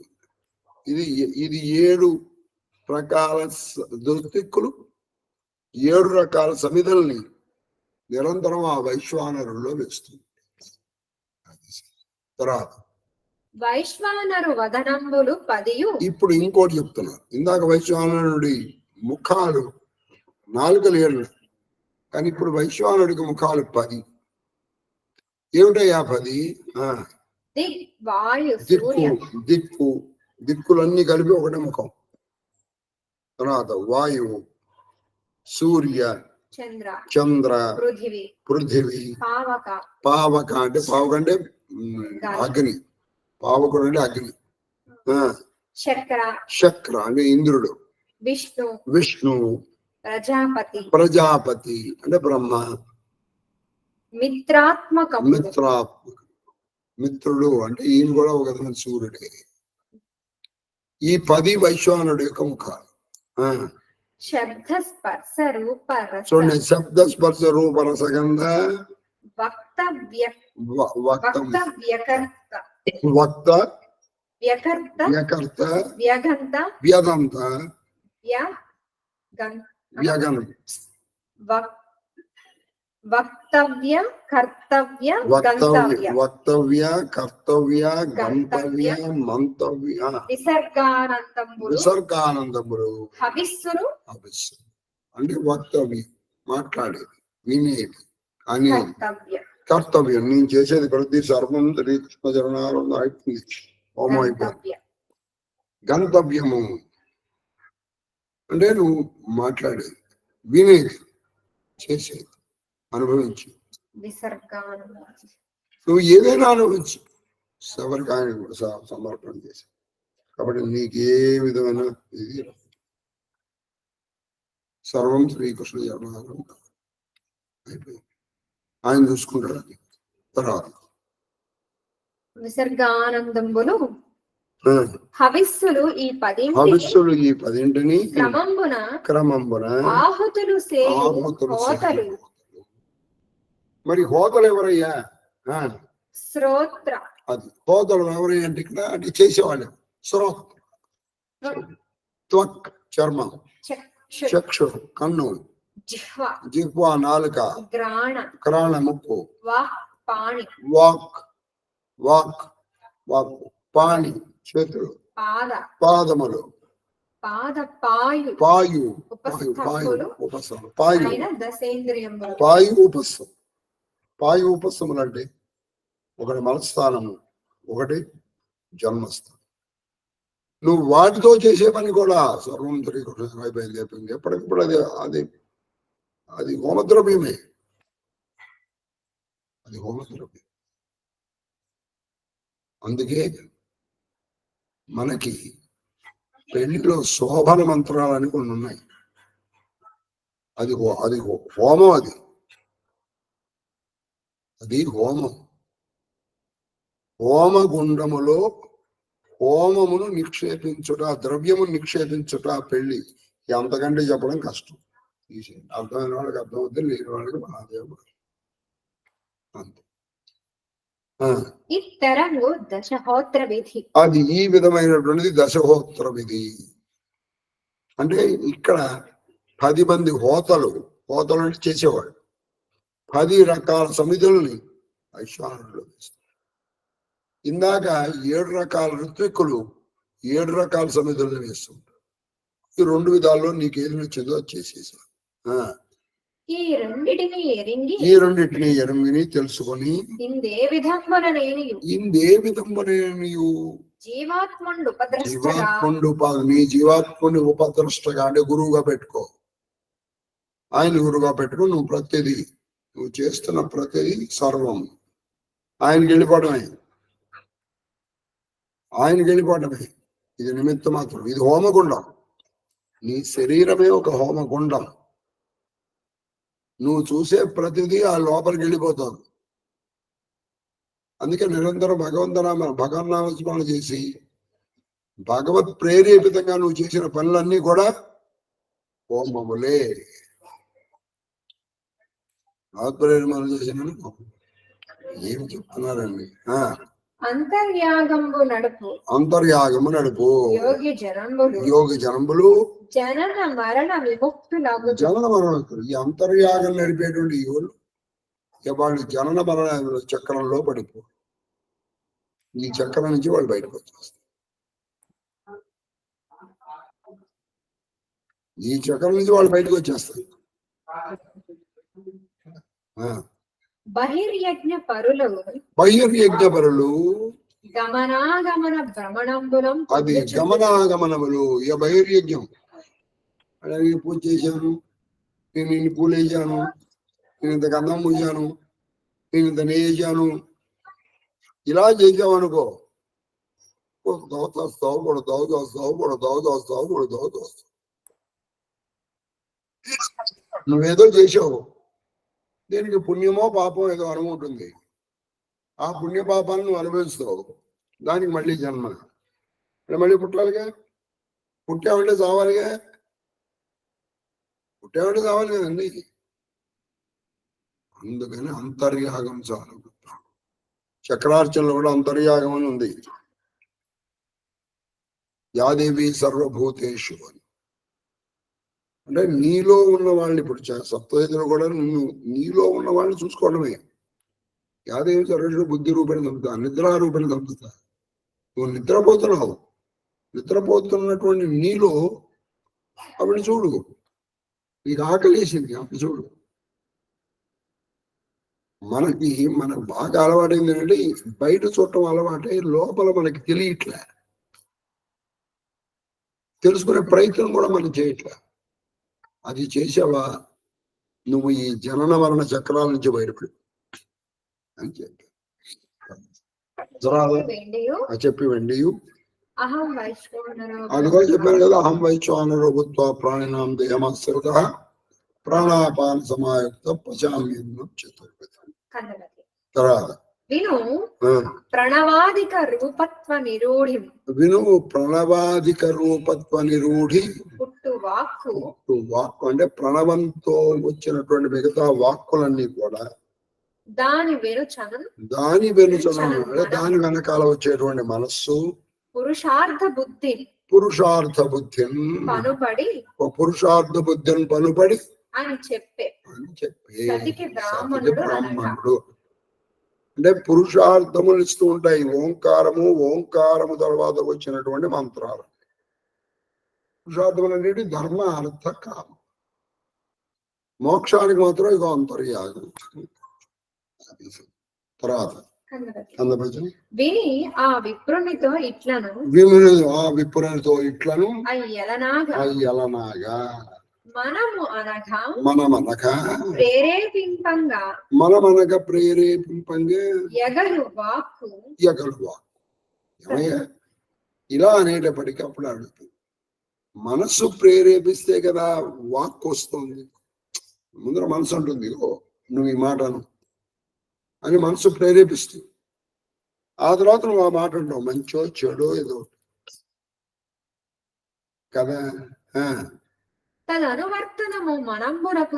ఇది 7 రకాల దుర్తిక్కులు, 7 రకాల సమిధల్ని నిరంతరం ఆ వైశ్వానరుల్లో వేస్తుంది. తర్వాత
వైశ్వానరు వదనంబులు 10.
ఇప్పుడు ఇంకోటి చెప్తున్నారు. ఇందాక వైశ్వానరుడి ముఖాలు 4 ఏళ్ళు, కానీ ఇప్పుడు వైశ్వానుడికి ముఖాలు 10. ఏమిటయ్యా 10? దిక్కులన్నీ కలిపి ఒకటే ముఖం. తర్వాత వాయువు, సూర్య, చంద్ర, పృథివీ, పావక అంటే అగ్ని, పావకుడు అంటే అగ్ని, శక్ర అంటే ఇంద్రుడు, విష్ణువు, ప్రజాపతి అంటే బ్రహ్మ, మిత్రుడు అంటే ఈయన కూడా ఒక విధమైన సూర్యుడే. ఈ 10 వైశ్వానుడి యొక్క ముఖాలు. చూడండి, శబ్ద స్పర్శ రూప రసగంధ వక్త వ్యకర్త వ్యదంత
వక్తవ్య కర్తవ్య
గంతవ్య మంతవ్య విసర్గానందములు హవిస్సు అంటే వక్తవ్యం, మాట్లాడేది, వినేది, అనేది. కర్తవ్యం నేను చేసేది ప్రతి సర్వం శ్రీకృష్ణ చరణాలు అయిపోయింది, హోమం అయిపోయింది. గంతవ్యము అంటే నువ్వు మాట్లాడేది, వినేది, చేసేది, అనుభవించి. నువ్వు ఏదైనా అనుభవించు, ఎవరికి ఆయన సమర్పణ చేసి. కాబట్టి నీకు ఏ విధమైన ఇది సర్వం శ్రీకృష్ణ చరణాలు అయిపోయింది. ఆయన చూసుకుంటాడు. అది తర్వాత
విసర్గానందంబులు హవిస్సులు ఈ
10
క్రమంబున ఆహుతులు
మరి హోతలు ఎవరయ్యా?
శ్రోత్ర.
అది హోతలు ఎవరయ్యా అంటే ఇక్కడ అంటే చేసేవాళ్ళు. శ్రోత్ర, త్వక్ చర్మం,
చక్షు,
చక్షు కన్ను,
జిహ్వ,
జిహ్వ నాలుక,
గ్రాణ,
క్రాణ ముక్కు,
వాక్ పాణి,
వాక్ వాక్ వాక్ పాణి చేతులు,
పాద,
పాదములు,
పాద పాయు,
పాయు
ఉపస్థంభులు
ఉపస్థం పాయు
అయిన దశేంద్రియములు.
పాయు ఉపస్థం. పాయు ఉపస్థములు అంటే ఒకటి మనస్థానము, ఒకటి జన్మస్థానం. నువ్వు వాటితో చేసే పని కూడా సర్వం శ్రీకృష్ణ అయిపోయింది. ఎప్పటికప్పుడు అది అది అది హోమద్రవ్యమే. అది హోమద్రవ్యం. అందుకే మనకి పెళ్లిలో శోభన మంత్రాలని కొన్ని ఉన్నాయి. అది అది హోమం. అది హోమం. హోమగుండములో హోమమును నిక్షేపించుట, ద్రవ్యము నిక్షేపించుట పెళ్లి. ఎంతకంటే చెప్పడం కష్టం. అర్థమైన వాళ్ళకి అర్థమవుతుంది, లేని వాళ్ళకి మహాదేవ అంతే.
దశహోత్ర విధి.
అది ఈ విధమైనటువంటిది దశహోత్ర విధి. అంటే ఇక్కడ 10 మంది హోతలు అంటే చేసేవాళ్ళు 10 రకాల సమిధుల్ని వైశ్వానరులు వేస్తారు. ఇందాక 7 రకాల ఋత్విక్కులు 7 రకాల సమిధుల్ని వేస్తుంటారు. ఈ 2 విధాల్లో నీకేది నచ్చిందో అది చేసేసారు.
ఈ రెండిటిని
ఎరింగిని తెలుసుకొని
ఇందే విధంబుననేనియు
నీ జీవాత్ముని ఉపద్రష్టగా అంటే గురువుగా పెట్టుకో. ఆయన గురువుగా పెట్టుకో. నువ్వు చేస్తున్న ప్రతిదీ సర్వం ఆయనకి వెళ్ళిపోవడమే. ఇది నిమిత్త మాత్రం. ఇది హోమగుండం. నీ శరీరమే ఒక హోమగుండం. నువ్వు చూసే ప్రతిదీ ఆ లోపలికి వెళ్ళిపోతావు. అందుకే నిరంతరం భగవన్నామస్మరణ చేసి భగవత్ ప్రేరేపితంగా నువ్వు చేసిన పనులన్నీ కూడా హోమములే. భగవత్ప్రేరణ చేసిన ఏమి చెప్తున్నారండి? అంతర్యాగము నడుపు. యోగి జనంబులు
జనన మరణ
విముక్తులు. ఈ అంతర్యాగం నడిపేటువంటి యోగులు వాళ్ళు జనన మరణ చక్రంలో పడిపో. ఈ చక్రం నుంచి వాళ్ళు బయటకు వచ్చేస్తారు.
బహిర్యజ్ఞ
పరులు
గమనాగమన భ్రమణంబులం.
అది గమనాగమనములు. ఇక బహిర్యజ్ఞం అలాగే పూజ చేశాను, నేను ఇన్ని పూలు వేసాను, నేను ఇంత గంధం పూసాను, నేను ఇంత నెయ్యేసాను, ఇలా చేసామనుకో నువ్వేదో చేసావు, దీనికి పుణ్యమో పాపం ఏదో అనుభవం ఉంటుంది. ఆ పుణ్య పాపాలను నువ్వు అనుభవిస్తావు. దానికి మళ్ళీ జన్మ. మళ్ళీ పుట్టాలిగా. పుట్టామంటే చావాలిగా. కదండి. అందుకని అంతర్యాగం చాలు. చక్రార్చనలో కూడా అంతర్యాగం అని ఉంది. యాదేవి సర్వభూతేషు అని. అంటే నీలో ఉన్న వాళ్ళని, ఇప్పుడు సప్తశతిలో కూడా నీలో ఉన్న వాళ్ళని చూసుకోవడమే. యాదేవి సర్వేషు బుద్ధి రూపేణ చంపుతా, నిద్రారూపేణ చంపుతా. నువ్వు నిద్రపోతున్నావు. నిద్రపోతున్నటువంటి నీలో అప్పుడు చూడు. నీకు ఆకలేసింది అప్పుడు చూడు. మనకు బాగా అలవాటైంది అంటే బయట చూడటం అలవాటై లోపల మనకి తెలియట్లే. తెలుసుకునే ప్రయత్నం కూడా మనం చేయట్లే. అది చేసావా నువ్వు ఈ జనన మరణ చక్రాల నుంచి బయటపడి అని చెప్పి చెప్పి వెండి అది కూడా చెప్పాను కదా. అహం వైశ్వానరో భూత్వా ప్రాణినాం దేహమాశ్రిత ప్రాణాపాన సమాయుక్త పచామ్యం చతుర్విధం. తర్వాత
విను ప్రణవాధిక రూపత్వ నిరూఢి. పుట్టు వాక్కు
అంటే ప్రణవంతో వచ్చినటువంటి మిగతా వాక్కులన్నీ కూడా
దాని వెనుచను
దాని వెనుచను అంటే దాని వెనకాల వచ్చేటువంటి మనస్సు
పురుషార్థ బుద్ధి
పురుషార్థ బుద్ధిని
పనుబడి
పురుషార్థ బుద్ధిని పనుబడి
అని చెప్పే సతికి
సతికి
బ్రాహ్మణుడు
బ్రాహ్మణుడు అంటే పురుషార్థములు ఇస్తూ ఉంటాయి. ఓంకారము తర్వాత వచ్చినటువంటి మంత్రాలు. పురుషార్థములు అనేవి ధర్మ అర్థ కామం. మోక్షానికి మాత్రం ఇక అంతర్యాగం. తర్వాత
విని ఆ విప్రునితో ఇట్లను
ఆ విప్రునితో ఇట్లను
అయ్యలనాగా
మనమనగా ప్రేరేపింపంగా
ఎగలు వాక్కు
ఏమయ్యా ఇలా అనేటప్పటికీ అప్పుడు అడుగుతుంది. మనస్సు ప్రేరేపిస్తే కదా వాక్ వస్తుంది. ముందర మనసు అంటుంది నువ్వు ఈ మాటను అని మనసు ప్రేరేపిస్తుంది. ఆ తర్వాత నువ్వు ఆ మాట అంటావు మంచో చెడో ఏదో కదా.
అనువర్తనము మనంబునకు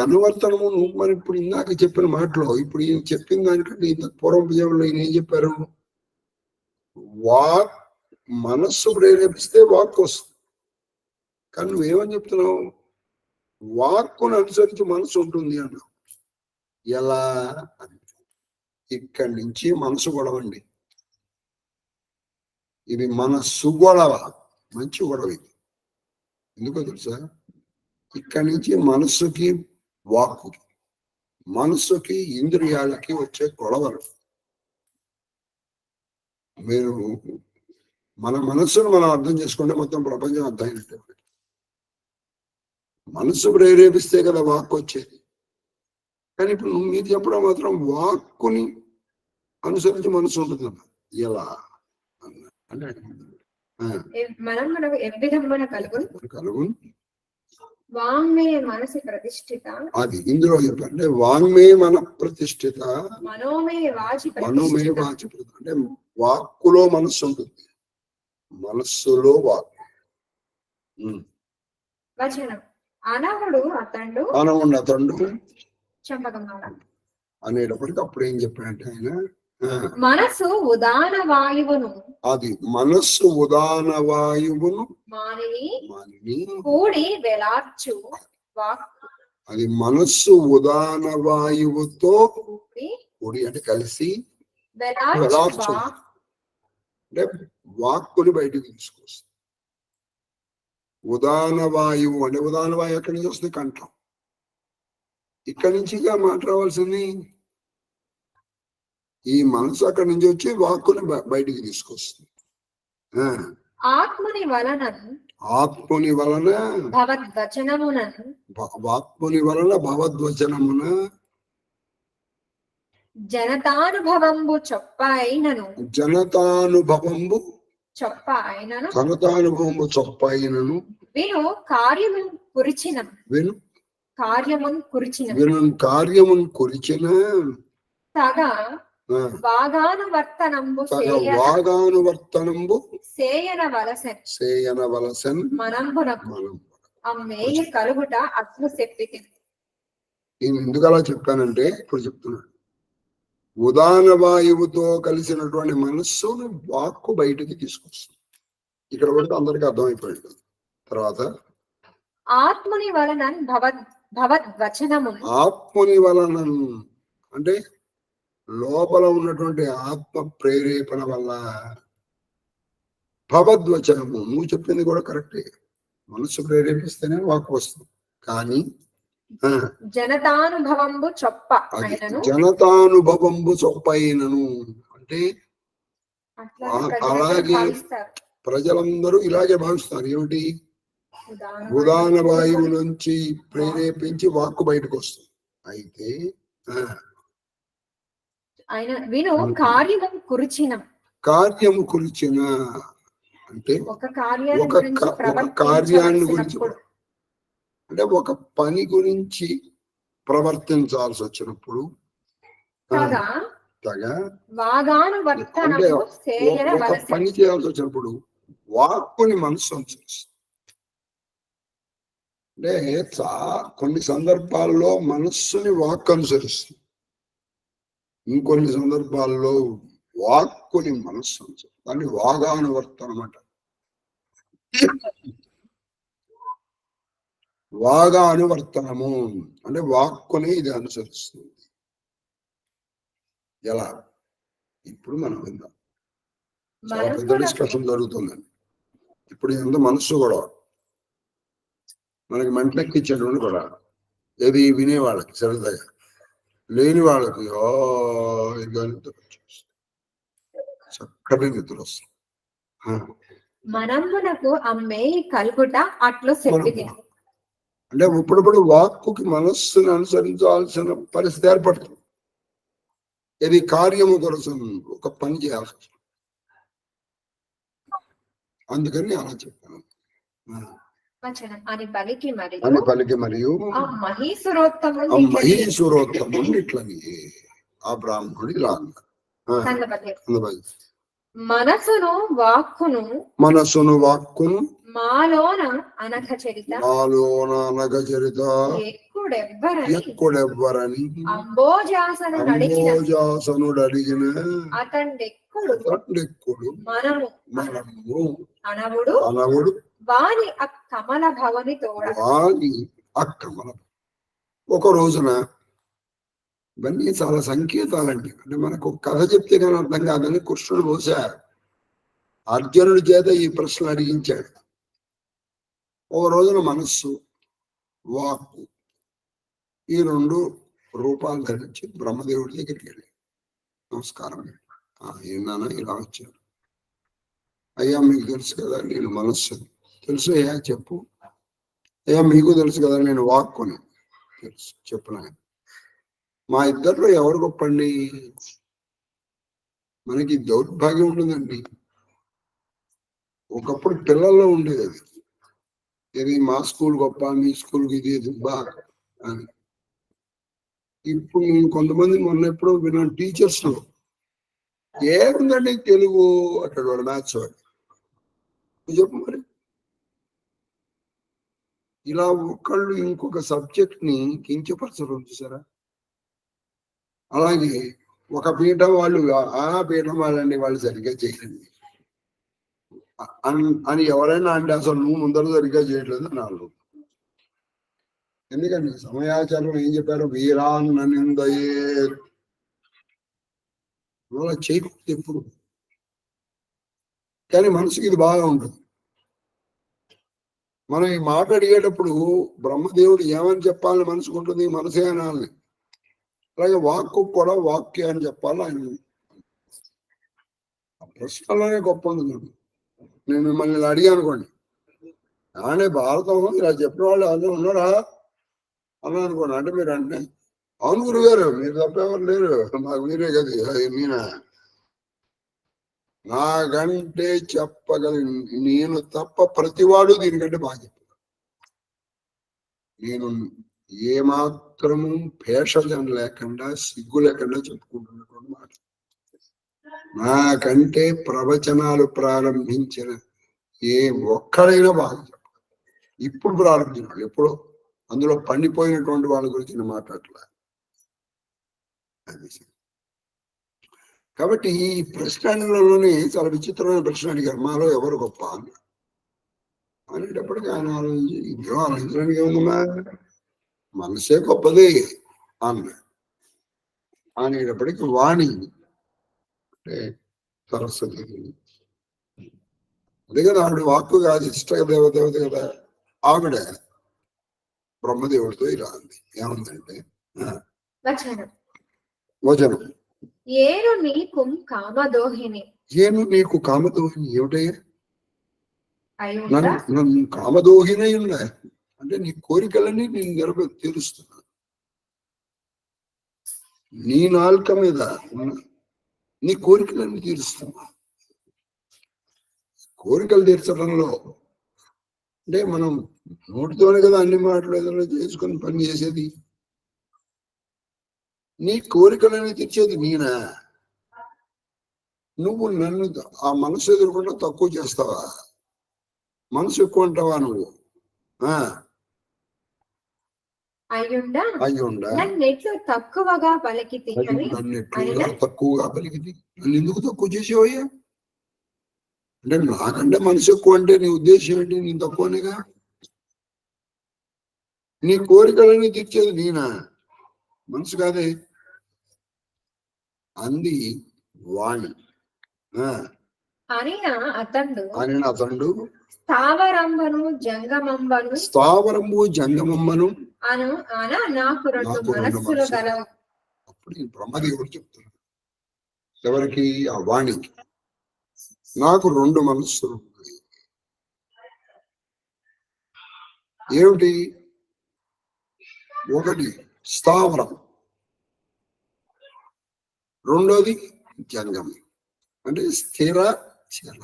అనువర్తనము నువ్వు మరి ఇప్పుడు ఇందాక చెప్పిన మాటలో ఇప్పుడు ఈయన చెప్పిన దానికంటే ఇంత పూర్వం విజయంలో ఈయన ఏం చెప్పారు? వాక్ మనస్సు ప్రేరేపిస్తే వాక్ వస్తుంది. కానీ నువ్వేమని చెప్తున్నావు? వాక్కును అనుసరించి మనసు ఉంటుంది అన్నావు. ఎలా? ఇక్కడి నుంచి మనసు గొడవండి. ఇది మనస్సు గొడవ, మంచి గొడవ ఇది. ఎందుకో తెలుసా? ఇక్కడి నుంచి మనస్సుకి వాక్కుకి మనస్సుకి ఇంద్రియాలకి వచ్చే గొడవలు. మీరు మన మనస్సును మనం అర్థం చేసుకుంటే మొత్తం ప్రపంచం అర్థమైనట్టే. మనస్సు ప్రేరేపిస్తే కదా వాక్కు వచ్చేది. కానీ ఇప్పుడు మీరు చెప్పడం మాత్రం వాక్కుని అనుసరించి మనసు ఉంటుందన్న. ఎలా అంటే కలుగు అది ఇందులో చెప్పండి. వాంగ్మే మన ప్రతిష్ఠిత మనోమే వాచి అంటే వాక్కులో మనస్సు ఉంటుంది, మనస్సులో వాక్కు.
అనవుడు
అతండు అనేటప్పటికి అప్పుడు ఏం చెప్పాడంటే ఆయన
మనసు ఉదాన వాయువును
అది మనస్సు ఉదాన వాయువును
మానిని కూడి వెలార్చు వాక్కు.
అది మనస్సు ఉదాన వాయువుతో కూడి అంటే కలిసి వెలార్చు అంటే వాక్కుని బయటకు తీసుకొస్తుంది. ఉదాన వాయువు అంటే ఉదాన వాయువు ఎక్కడి నుంచి వస్తుంది? కంఠం. ఇక్కడి నుంచిగా మాట్లాడవలసింది. ఈ మనసు అక్కడి నుంచి వచ్చి వాక్కుని బయటికి తీసుకొస్తుంది.
ఆత్మని వలన
భగవద్వచనమున
జనతానుభవంబు చొప్పైనను విను
కార్యమున్ కురిచిన
వాగానువర్తనంబు
సేయనవలసన్
మనంబునకు అమ్మేయ కలుగుట అట్లు చెప్పితి.
నేను ఎందుకు అలా చెప్పానంటే ఇప్పుడు చెప్తున్నాను. ఉదాన వాయువుతో కలిసినటువంటి మనస్సును వాక్కు బయటికి తీసుకొస్తుంది. ఇక్కడ వరకు అందరికీ అర్థమైపోయింది. తర్వాత
ఆత్మని వలన భగవద్వచనము
అంటే లోపల ఉన్నటువంటి ఆత్మ ప్రేరేపణ వల్ల భగవద్వచనము. నువ్వు చెప్పింది కూడా కరెక్టే. మనస్సు ప్రేరేపిస్తేనే వాక్కు వస్తుంది. కానీ
జనతానుభవంబు
చొప్పైనను అంటే అలాగే ప్రజలందరూ ఇలాగే భావిస్తారు. ఏమిటి? ఉదాన వాయువు నుంచి ప్రేరేపించి వాక్కు బయటకు వస్తుంది. అయితే కార్యము కురిచిన అంటే ఒక కార్యాన్ని గురించి అంటే ఒక పని గురించి ప్రవర్తించాల్సి వచ్చినప్పుడు ఒక పని చేయాల్సి వచ్చినప్పుడు వాక్కుని మనసు అనుసరిస్తుంది. అంటే కొన్ని సందర్భాల్లో మనస్సుని వాక్కు అనుసరిస్తుంది, ఇంకొన్ని సందర్భాల్లో వాక్కుని మనస్సు దాన్ని వాగానువర్తం అనమాట. వాగానువర్తనము అంటే వాక్కుని ఇది అనుసరిస్తుంది. ఎలా? ఇప్పుడు మనం విందాం. చాలా పెద్ద డిస్కషన్ జరుగుతుందండి ఇప్పుడు. ఎంత మనస్సు కూడా మనకి మెంటలెక్కిచ్చేటువంటి కూడా ఏది వినే వాళ్ళకి సరదాగా, లేని వాళ్ళకి చక్కటి నిద్ర వస్తుంది.
మనంబునకు అమ్మే కలుగుట అట్లు చెప్పితే
అంటే ఇప్పుడప్పుడు వాక్కుకి మనస్సును అనుసరించాల్సిన పరిస్థితి ఏర్పడుతుంది. ఇది కార్యము కోసం ఒక పని చేయాల్సి వస్తుంది. అందుకని అలా చెప్పాను.
అని పలికి మరియు
ఆ మహీశ్వరోత్తముని ఇట్లని ఆ బ్రాహ్మణుడి ఇలా
మనసును వాక్కును
మాలోన అనఘ చరిత ఎక్కుడెవ్వరని అంబోజాసనుడు అడిగిన అతండెక్కుడు మనము అనవుడు
వాని అక్కమల భవని
అక్కమల. ఒక రోజున ఇవన్నీ చాలా సంకేతాలండి. అంటే మనకు కథ చెప్తే కానీ అర్థం కాదని కృష్ణుడు బహుశా అర్జునుడి చేత ఈ ప్రశ్న అడిగించాడు. ఒక రోజున మనస్సు వాక్కు ఈ రెండు రూపాలు ధరించి బ్రహ్మదేవుడి దగ్గరికి వెళ్ళి నమస్కారం, ఏమన్నా ఇలా వచ్చాడు. అయ్యా మీకు తెలుసు కదా నేను మనస్సు, తెలుసు అయ్యా చెప్పు. అయ్యా మీకు తెలుసు కదా నేను వాక్కుని, తెలుసు చెప్పిన. మా ఇద్దరిలో ఎవరు గొప్పండి? మనకి దౌర్భాగ్యం ఉంటుందండి. ఒకప్పుడు పిల్లల్లో ఉండేది అది, ఇది మా స్కూల్ గొప్ప, మీ స్కూల్కి ఇది బాగా అని. ఇప్పుడు నేను కొంతమంది మొన్న ఎప్పుడో విన్నాను టీచర్స్ లో, ఏముందండి తెలుగు అక్కడ వాడు మ్యాథ్స్ వాడు చెప్పు మరి. ఇలా ఒకళ్ళు ఇంకొక సబ్జెక్ట్ ని కించపరచడం చూసారా? అలాగే ఒక పీఠం వాళ్ళు ఆ పీఠం వాళ్ళండి వాళ్ళు సరిగ్గా చేయరండి అని ఎవరైనా అంటే అసలు నువ్వు ముందర సరిగ్గా చేయట్లేదు నాలుగు. ఎందుకంటే సమయాచారం ఏం చెప్పారు? వీరాన్న నిందయే చేయకూడదు ఎప్పుడు. కానీ మనసుకి ఇది బాగా ఉంటుంది. మనం ఈ మాట అడిగేటప్పుడు బ్రహ్మదేవుడు ఏమని చెప్పాలని మనసుకుంటుంది, మనసే అనాలని. అలాగే వాక్కు కూడా వాక్య అని చెప్పాలి. ఆయన ప్రశ్నలోనే గొప్ప ఉంటుంది. నేను మిమ్మల్ని ఇలా అడిగా అనుకోండి, కానీ భారతం ఇలా చెప్పిన వాళ్ళు అందరూ ఉన్నారా అన్నా అనుకోండి. అంటే మీరు అంటే అవును గురుగారు మీరు తప్పేవారు లేరు, మాకు మీరే కదా మీనా. నాకంటే చెప్పగలను నేను తప్ప ప్రతివాడు దీనికంటే బాగా చెప్పాను. నేను ఏమాత్రము భేషజం లేకుండా సిగ్గు లేకుండా చెప్పుకుంటున్నటువంటి మాట. నాకంటే ప్రవచనాలు ప్రారంభించిన ఏ ఒక్కడైనా బాగా చెప్పాలి. ఇప్పుడు ప్రారంభించిన వాళ్ళు ఎప్పుడో అందులో పండిపోయినటువంటి వాళ్ళ గురించి నేను మాట్లాడలే. కాబట్టి ఈ ప్రశ్నలోనే చాలా విచిత్రమైన ప్రశ్న అడిగారు, మాలో ఎవరు గొప్ప అని. అనేటప్పటికీ ఆయన ఆలోచించి ఇద్దరు ఆలోచించడానికి ఏముందమ్మా, మనసే గొప్పది అన్న. అనేటప్పటికీ వాణి అంటే సరస్వతి, అదే కదా ఆవిడ వాక్కు కాదు, ఇష్ట దేవదేవత కదా. ఆవిడ బ్రహ్మదేవుడితో ఇలా అంది, ఏముందంటే వచనం
ఏను నీకు కామదోహిని.
ఏమిటయ్యా? నన్ను కామదోహినై ఉన్నాయి అంటే నీ కోరికలన్నీ నేను తీరుస్తున్నా. నీ నాలుక మీద నీ కోరికలన్నీ తీరుస్తున్నా. కోరికలు తీర్చడంలో అంటే మనం నోటితోనే కదా అన్ని మాటలు ఏదైనా చేసుకొని పని చేసేది. నీ కోరికలని తీర్చేది నేనా? నువ్వు నన్ను ఆ మనసు ఎదుర్కొంటే తక్కువ చేస్తావా? మనసు ఎక్కువ అంటావా నువ్వు?
అయ్యుండా
అయ్యుండా
నన్నెట్లు తక్కువగా పలికితి అని
నన్ను ఎట్లుగా
అయినా
తక్కువగా పలికింది, నన్ను ఎందుకు తక్కువ చేసేవయ్యా? అంటే నాకంటే మనసు ఎక్కువ అంటే నీ ఉద్దేశం ఏంటి? నేను తక్కువనేగా. నీ కోరికలన్నీ తీర్చేది నేనా? మనసు కాదే అంది వాణి.
అనిన అతడు
అని అతడు
స్థావరంబను జంగమంబను
స్థావరము జంగమమ్మను
అను అన నాకు రెండు
నాకు రెండు
మనస్సులు
మనస్సులు.
గలవు.
అప్పుడు ఈ బ్రహ్మదేవుడు చెప్తున్నాడు ఎవరికి? ఆ వాణికి. నాకు రెండు మనస్సులు ఉన్నాయి. ఏమిటి? ఒకటి స్థావరం, రెండోది జంగం. అంటే స్థిర చర.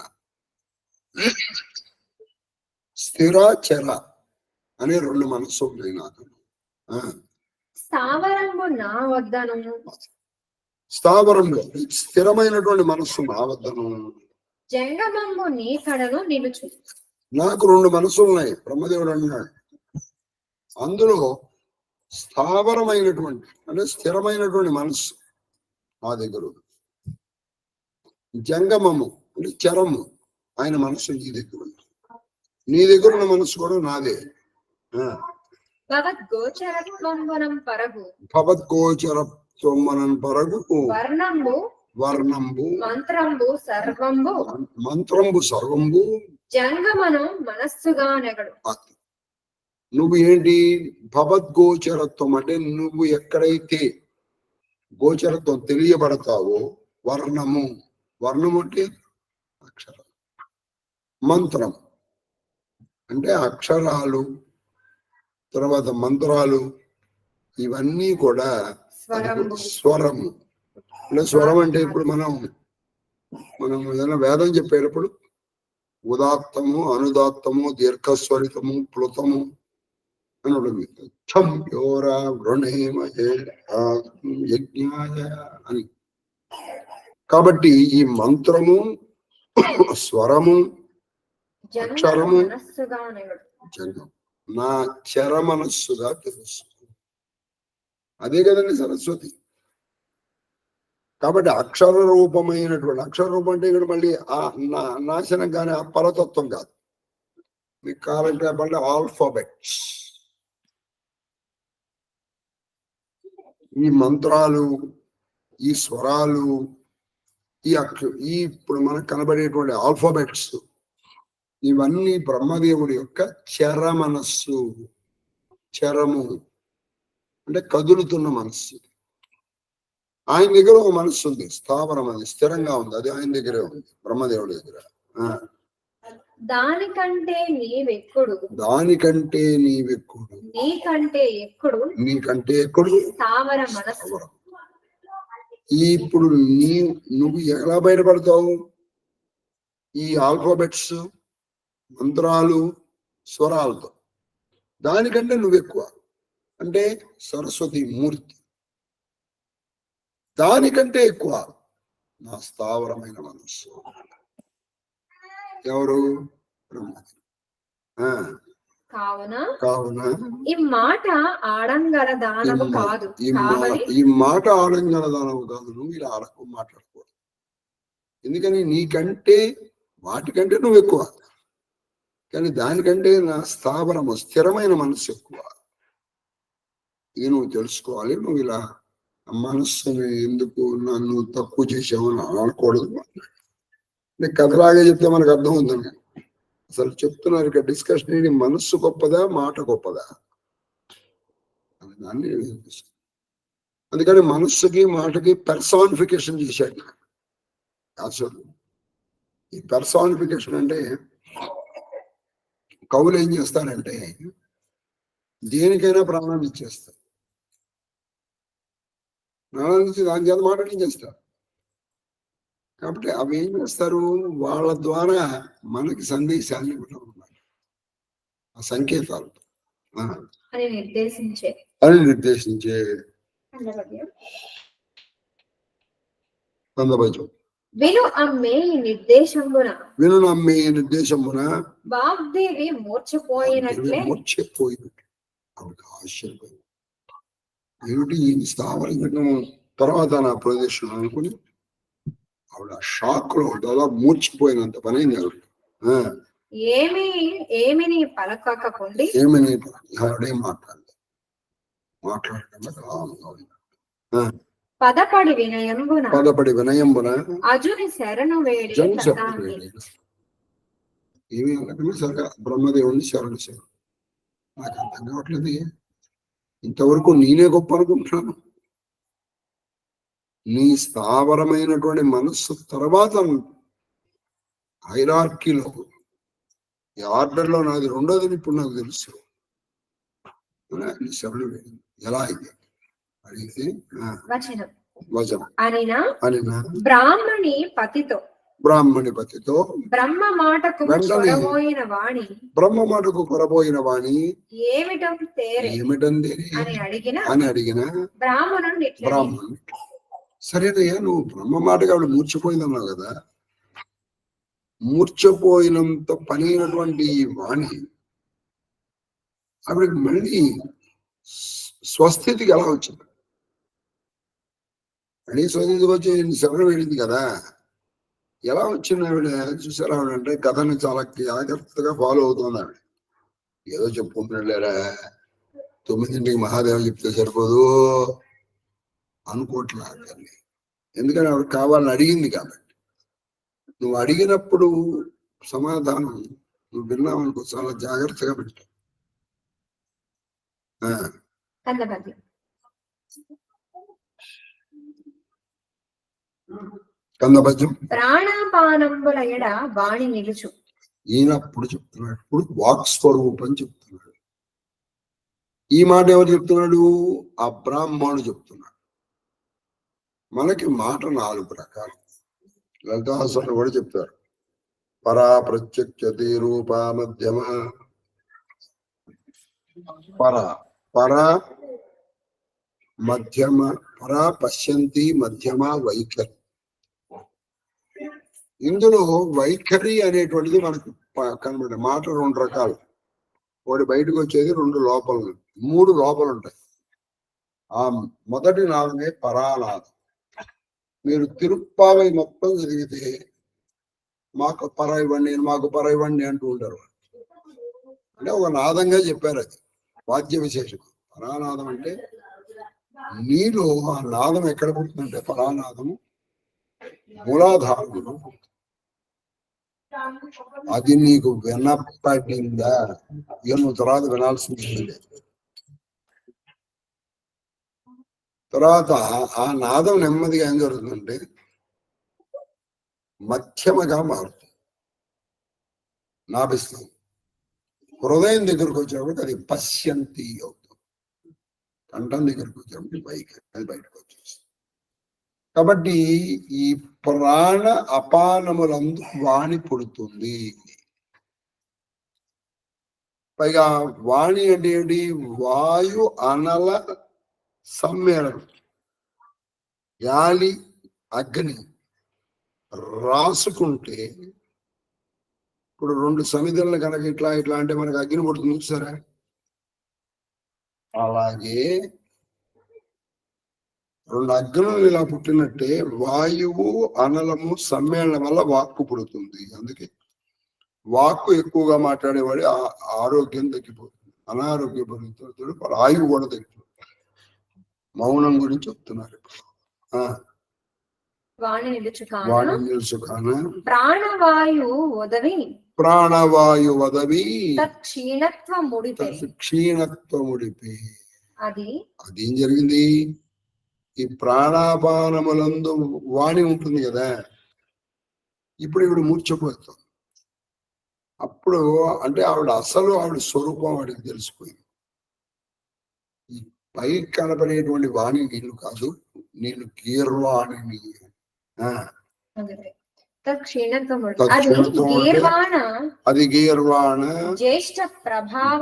స్థిర చర అనే రెండు మనస్సు ఉన్నాయి నాకు.
స్థావరంబు నా వద్దను
స్థావరంలో స్థిరమైనటువంటి మనస్సు నా వద్దను,
జంగమంబు నీ కడను నిలుచు.
నాకు రెండు మనస్సులు ఉన్నాయి బ్రహ్మదేవుడు అన్నాడు. అందులో స్థావరమైనటువంటి అంటే స్థిరమైనటువంటి మనస్సు నా దగ్గర ఉంది. జంగమము అంటే చరము ఆయన మనస్సు నీ దగ్గర ఉంది. నీ దగ్గర ఉన్న మనస్సు కూడా నాదే.
భవద్గోచరత్వంబనం పరగు
భవద్గోచరత్వమనం పరగు
వర్ణంబు
వర్ణంబు
మంత్రంబు సర్వంబు
మంత్రంబు సర్వంబు
జంగమను మనస్సుగా నెగడు.
నువ్వు ఏంటి? భవద్గోచరత్వం అంటే నువ్వు ఎక్కడైతే గోచరత్వం తెలియబడతావో, వర్ణము, వర్ణము అంటే అక్షరం, మంత్రం అంటే అక్షరాలు, తర్వాత మంత్రాలు, ఇవన్నీ కూడా స్వరము. అంటే స్వరం అంటే ఇప్పుడు మనం ఏదైనా వేదం చెప్పేటప్పుడు ఉదాత్తము, అనుదాత్తము, దీర్ఘస్వరితము, ప్లుతము అని ఉంటుంది. యజ్ఞాయ అని. కాబట్టి ఈ మంత్రము, స్వరము, అక్షరము జంగం నా చర మనస్సుగా తెలుసు. అదే కదండి సరస్వతి. కాబట్టి అక్షర రూపమైనటువంటి, అక్షర రూపం అంటే ఇక్కడ మళ్ళీ ఆ నాశనం కానీ ఆ పరతత్వం కాదు. మీకు కావాలంటే మళ్ళీ ఆల్ఫాబెట్స్, ఈ మంత్రాలు, ఈ స్వరాలు, ఈ ఇప్పుడు మనకు కనబడేటువంటి ఆల్ఫాబెట్స్, ఇవన్నీ బ్రహ్మదేవుడి యొక్క చర మనస్సు. చరము అంటే కదులుతున్న మనస్సు. ఆయన దగ్గర ఒక మనస్సు ఉంది, స్థావరం, అది స్థిరంగా ఉంది, అది ఆయన దగ్గరే ఉంది, బ్రహ్మదేవుడి దగ్గర.
దానికంటే నీవెక్కుడు,
దానికంటే నీవెక్కుడు,
నీకంటే ఎక్కుడు,
నీకంటే ఎక్కుడు
స్థావర మనస్సు.
ఇప్పుడు నువ్వు ఎలా బయటపడతావు? ఈ ఆల్ఫాబెట్స్, మంత్రాలు, స్వరాలతో. దానికంటే నువ్వు ఎక్కువ అంటే సరస్వతి మూర్తి. దానికంటే ఎక్కువ నా స్థావరమైన మనస్సు. ఎవరు?
కావున ఈ మాట ఆడంగల దానము కాదు.
ఈ మాట ఆడంగల దానము కాదు. నువ్వు ఇలా మాట్లాడకూడదు. ఎందుకని? నీకంటే వాటికంటే నువ్వు ఎక్కువ, కానీ దానికంటే నా స్థావరము, స్థిరమైన మనస్సు ఎక్కువ. ఇది నువ్వు తెలుసుకోవాలి. నువ్వు ఇలా మనస్సుని ఎందుకు నన్ను తక్కువ చేసావని అనకూడదు. నేను కథలాగే చెప్తే మనకు అర్థం ఉందని అసలు చెప్తున్నారు. ఇక డిస్కషన్ ఏంటి? మనస్సు గొప్పదా, మాట గొప్పదా అని దాన్ని. అందుకని మనస్సుకి మాటకి పెర్సానిఫికేషన్ చేశాడు అసలు. ఈ పెర్సానిఫికేషన్ అంటే కవులు ఏం చేస్తారంటే దేనికైనా ప్రాణం ఇచ్చేస్తారు. ప్రాణం ఇచ్చి దాని చేత మాట్లాడించేస్తారు. కాబట్టి అవి ఏం చేస్తారు? వాళ్ళ ద్వారా మనకి సందేశాన్ని ఇవ్వడం ఉన్నారు, ఆ సంకేతాలు
అని
నిర్దేశించే సందర్భం.
విను అమ్మే నిర్దేశమున వాగ్దేవి మూర్ఛపోయినట్లే
ఆవిడకి ఆశ్చర్యపోయింది.
ఏమిటి ఈ స్థావర ఘటన తర్వాత నా ప్రదేశం అనుకుని ఆవిడ షాక్ లో దాదాపు మూర్చిపోయినంత పని అయింది ఆవిడ.
ఏమిని పలకకుండి
ఏమని ఆవిడేం మాట్లాడకుండా
పదపడి వినయంబున అజుని శరణు వేడి
ఏమి అనకుండా సరిగా బ్రహ్మదేవుని శరణు నాకు అర్థం కావట్లేదు. ఇంతవరకు నేనే గొప్ప అనుకుంటున్నాను. నీ స్థావరమైనటువంటి మనస్సు తర్వాత హైరార్కీలో ఈ ఆర్డర్లో నాది రెండోది ఇప్పుడు నాకు తెలుసు. శరణు వేడి ఎలా అయితే అడిగితే వచనం అనినా బ్రాహ్మణి పతితో బ్రహ్మ మాటకు కొరబోయిన వాణి ఏమిటంది అని అడిగిన బ్రాహ్మణుడు, సరేనయ్యా నువ్వు బ్రహ్మ మాటగా ఆవిడ మూర్చిపోయిందన్నావు కదా, మూర్చపోయినంత పని అయినటువంటి వాణి ఆవిడకి మళ్ళీ స్వస్థితికి ఎలా వచ్చింది? మళ్ళీ స్వస్థితికి వచ్చి శరణం వెళ్ళింది కదా, ఎలా వచ్చింది ఆవిడ? చూసారా ఆవిడ అంటే కథని చాలా జాగ్రత్తగా ఫాలో అవుతుంది ఆవిడ. ఏదో చెప్పుకుంటున్నాడా 9ంటికి మహాదేవం చెప్తే సరిపోదు అనుకోవట్లా. ఎందుకని ఆవిడ కావాలని అడిగింది కాబట్టి. నువ్వు అడిగినప్పుడు సమాధానం నువ్వు విన్నావనుకో చాలా జాగ్రత్తగా పెట్టు. కందపద్యం
ప్రాణాపానంబుల ఎడ వాణి నిలుచు.
ఈయనప్పుడు చెప్తున్నాడు, ఇప్పుడు వాక్ స్వరూపం చెప్తున్నాడు. ఈ మాట ఎవరు చెప్తున్నాడు? ఆ బ్రాహ్మణుడు చెప్తున్నాడు. మనకి మాట 4 రకాలు. లలితాసలు కూడా చెప్తారు. పరా ప్రత్యక్షతి రూప మధ్యమ. పరా మధ్యమ, పరా పశ్యంతి, మధ్యమ వైఖరి. ఇందులో వైఖరి అనేటువంటిది మనకు కనబడే మాట 2 రకాలు. ఒకటి బయటకు వచ్చేది, 2 లోపల, 3 లోపల ఉంటాయి. ఆ మొదటి నాదమే పరానాదం. మీరు తిరుప్పావై మొత్తం చదివితే మాకు పర ఇవ్వండి, మాకు పర ఇవ్వండి అంటూ ఉంటారు. అంటే ఒక నాదంగా చెప్పారు. అది వాద్య విశేషం. పరానాదం అంటే నీలో ఆ నాదం ఎక్కడ పుడుతుందంటే పరానాదము మూలాధారంలో. అది నీకు వినపడిందా? ఇక నువ్వు తర్వాత వినాల్సింది లేదు. తర్వాత ఆ నాదం నెమ్మదిగా ఏం జరుగుతుందంటే మధ్యమగా మారుతుంది, నాభిస్తుంది. హృదయం దగ్గరకు వచ్చినప్పుడు అది పశ్యంతి అవుతుంది. కంఠం దగ్గరకు వచ్చినప్పుడు పైకి అది బయటకు వచ్చేస్తుంది. కాబట్టి ఈ ప్రాణ అపానములందు వాణి పుడుతుంది. పైగా వాణి అంటే ఏంటి? వాయు అనల సమ్మేళనం. గాలి అగ్ని రాసుకుంటే, ఇప్పుడు 2 సమిధులను కనుక ఇట్లా అంటే మనకు అగ్ని పుడుతుంది చూసారా? అలాగే 2 అగ్నులు ఇలా పుట్టినట్టే వాయువు అనలము సమ్మేళనం వల్ల వాక్కు పుడుతుంది. అందుకే వాక్కు ఎక్కువగా మాట్లాడేవాడి ఆరోగ్యం తగ్గిపోతుంది, అనారోగ్యం పెరుగుతుంది, ఆయువు కూడా తగ్గిపోతుంది. మౌనం గురించి చెప్తున్నారు.
వాణి నిలుచుకాన
ప్రాణవాయు వదవి
క్షీణత్వముడిపే.
అదేం జరిగింది? ఈ ప్రాణాపానములందు వాణి ఉంటుంది కదా, ఇప్పుడు ఇవిడు మూర్ఛపోతుంది. అప్పుడు అంటే ఆవిడ స్వరూపం వాడికి తెలిసిపోయింది. ఈ పై కనపడేటువంటి వాణి నీళ్లు కాదు, నీళ్లు గీర్వాణి. అది గీర్వాణ
జ్యేష్ఠ ప్రభావ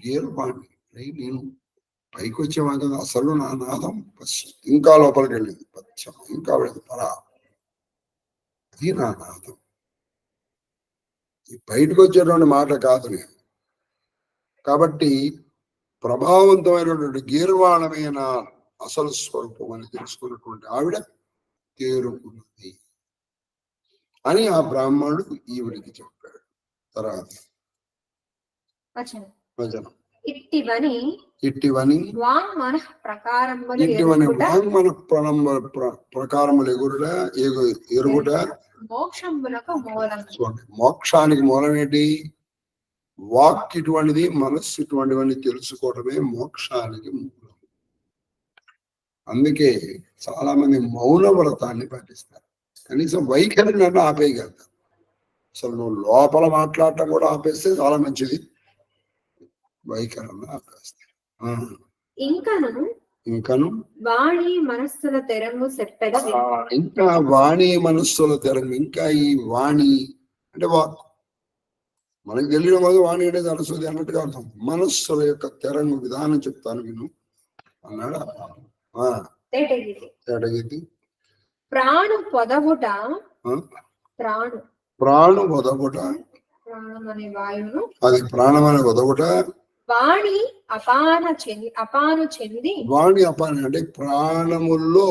గీర్వాణి. నేను పైకి వచ్చేవా కదా, అసలు నా నాదం ఇంకా లోపలికి వెళ్ళింది, పచ్చం ఇంకా వెళ్ళింది పరా. అది నా నాదం. ఈ బయటకు వచ్చేటువంటి మాట కాదు నేను. కాబట్టి ప్రభావవంతమైనటువంటి గీర్వాణమైన అసలు స్వరూపం అని తెలుసుకున్నటువంటి ఆవిడ తేరుకున్నది అని ఆ బ్రాహ్మణుడు ఈవిడికి చెప్పాడు. తర్వాత
వచనం
వచనం
ఇట్టివని వాంగ్మన ప్రకారములు
ఇట్టివని
ఎరుగుట
వాంగ్మన ప్రకారములు ఎరుగుట
మోక్షములకు మూలం.
చూడండి, మోక్షానికి మూలం ఏంటి? వాక్ ఇటువంటిది, మనస్సు ఇటువంటివన్నీ తెలుసుకోవడమే మోక్షానికి మూలం. అందుకే చాలా మంది మౌన వ్రతాన్ని పాటిస్తారు. కనీసం వైఖరిని నన్ను ఆపేయగలుగుతారు. అసలు నువ్వు లోపల మాట్లాడటం కూడా ఆపేస్తే చాలా మంచిది, వైఖరిని ఆపేస్తారు. ఇంకను
వాణి మనస్సుల తెరంగు చెప్పెద.
ఇంకా వాణి మనస్సుల తెరంగు, ఇంకా ఈ వాణి అంటే వాక్, మనకి తెలియడం కాదు. వాణి అంటే సరస్వతి అన్నట్టుగా అర్థం. మనస్సుల యొక్క తెరంగు విధానం చెప్తాను విను అన్నాడు. తేటగీతి
ప్రాణు పొదవుట
ప్రాణు వదవుట,
ప్రాణమనే వాయువును
అది ప్రాణమని వదవుట.
వాణి అపాను చెంది
వాణి అపాన అంటే ప్రాణముల్లో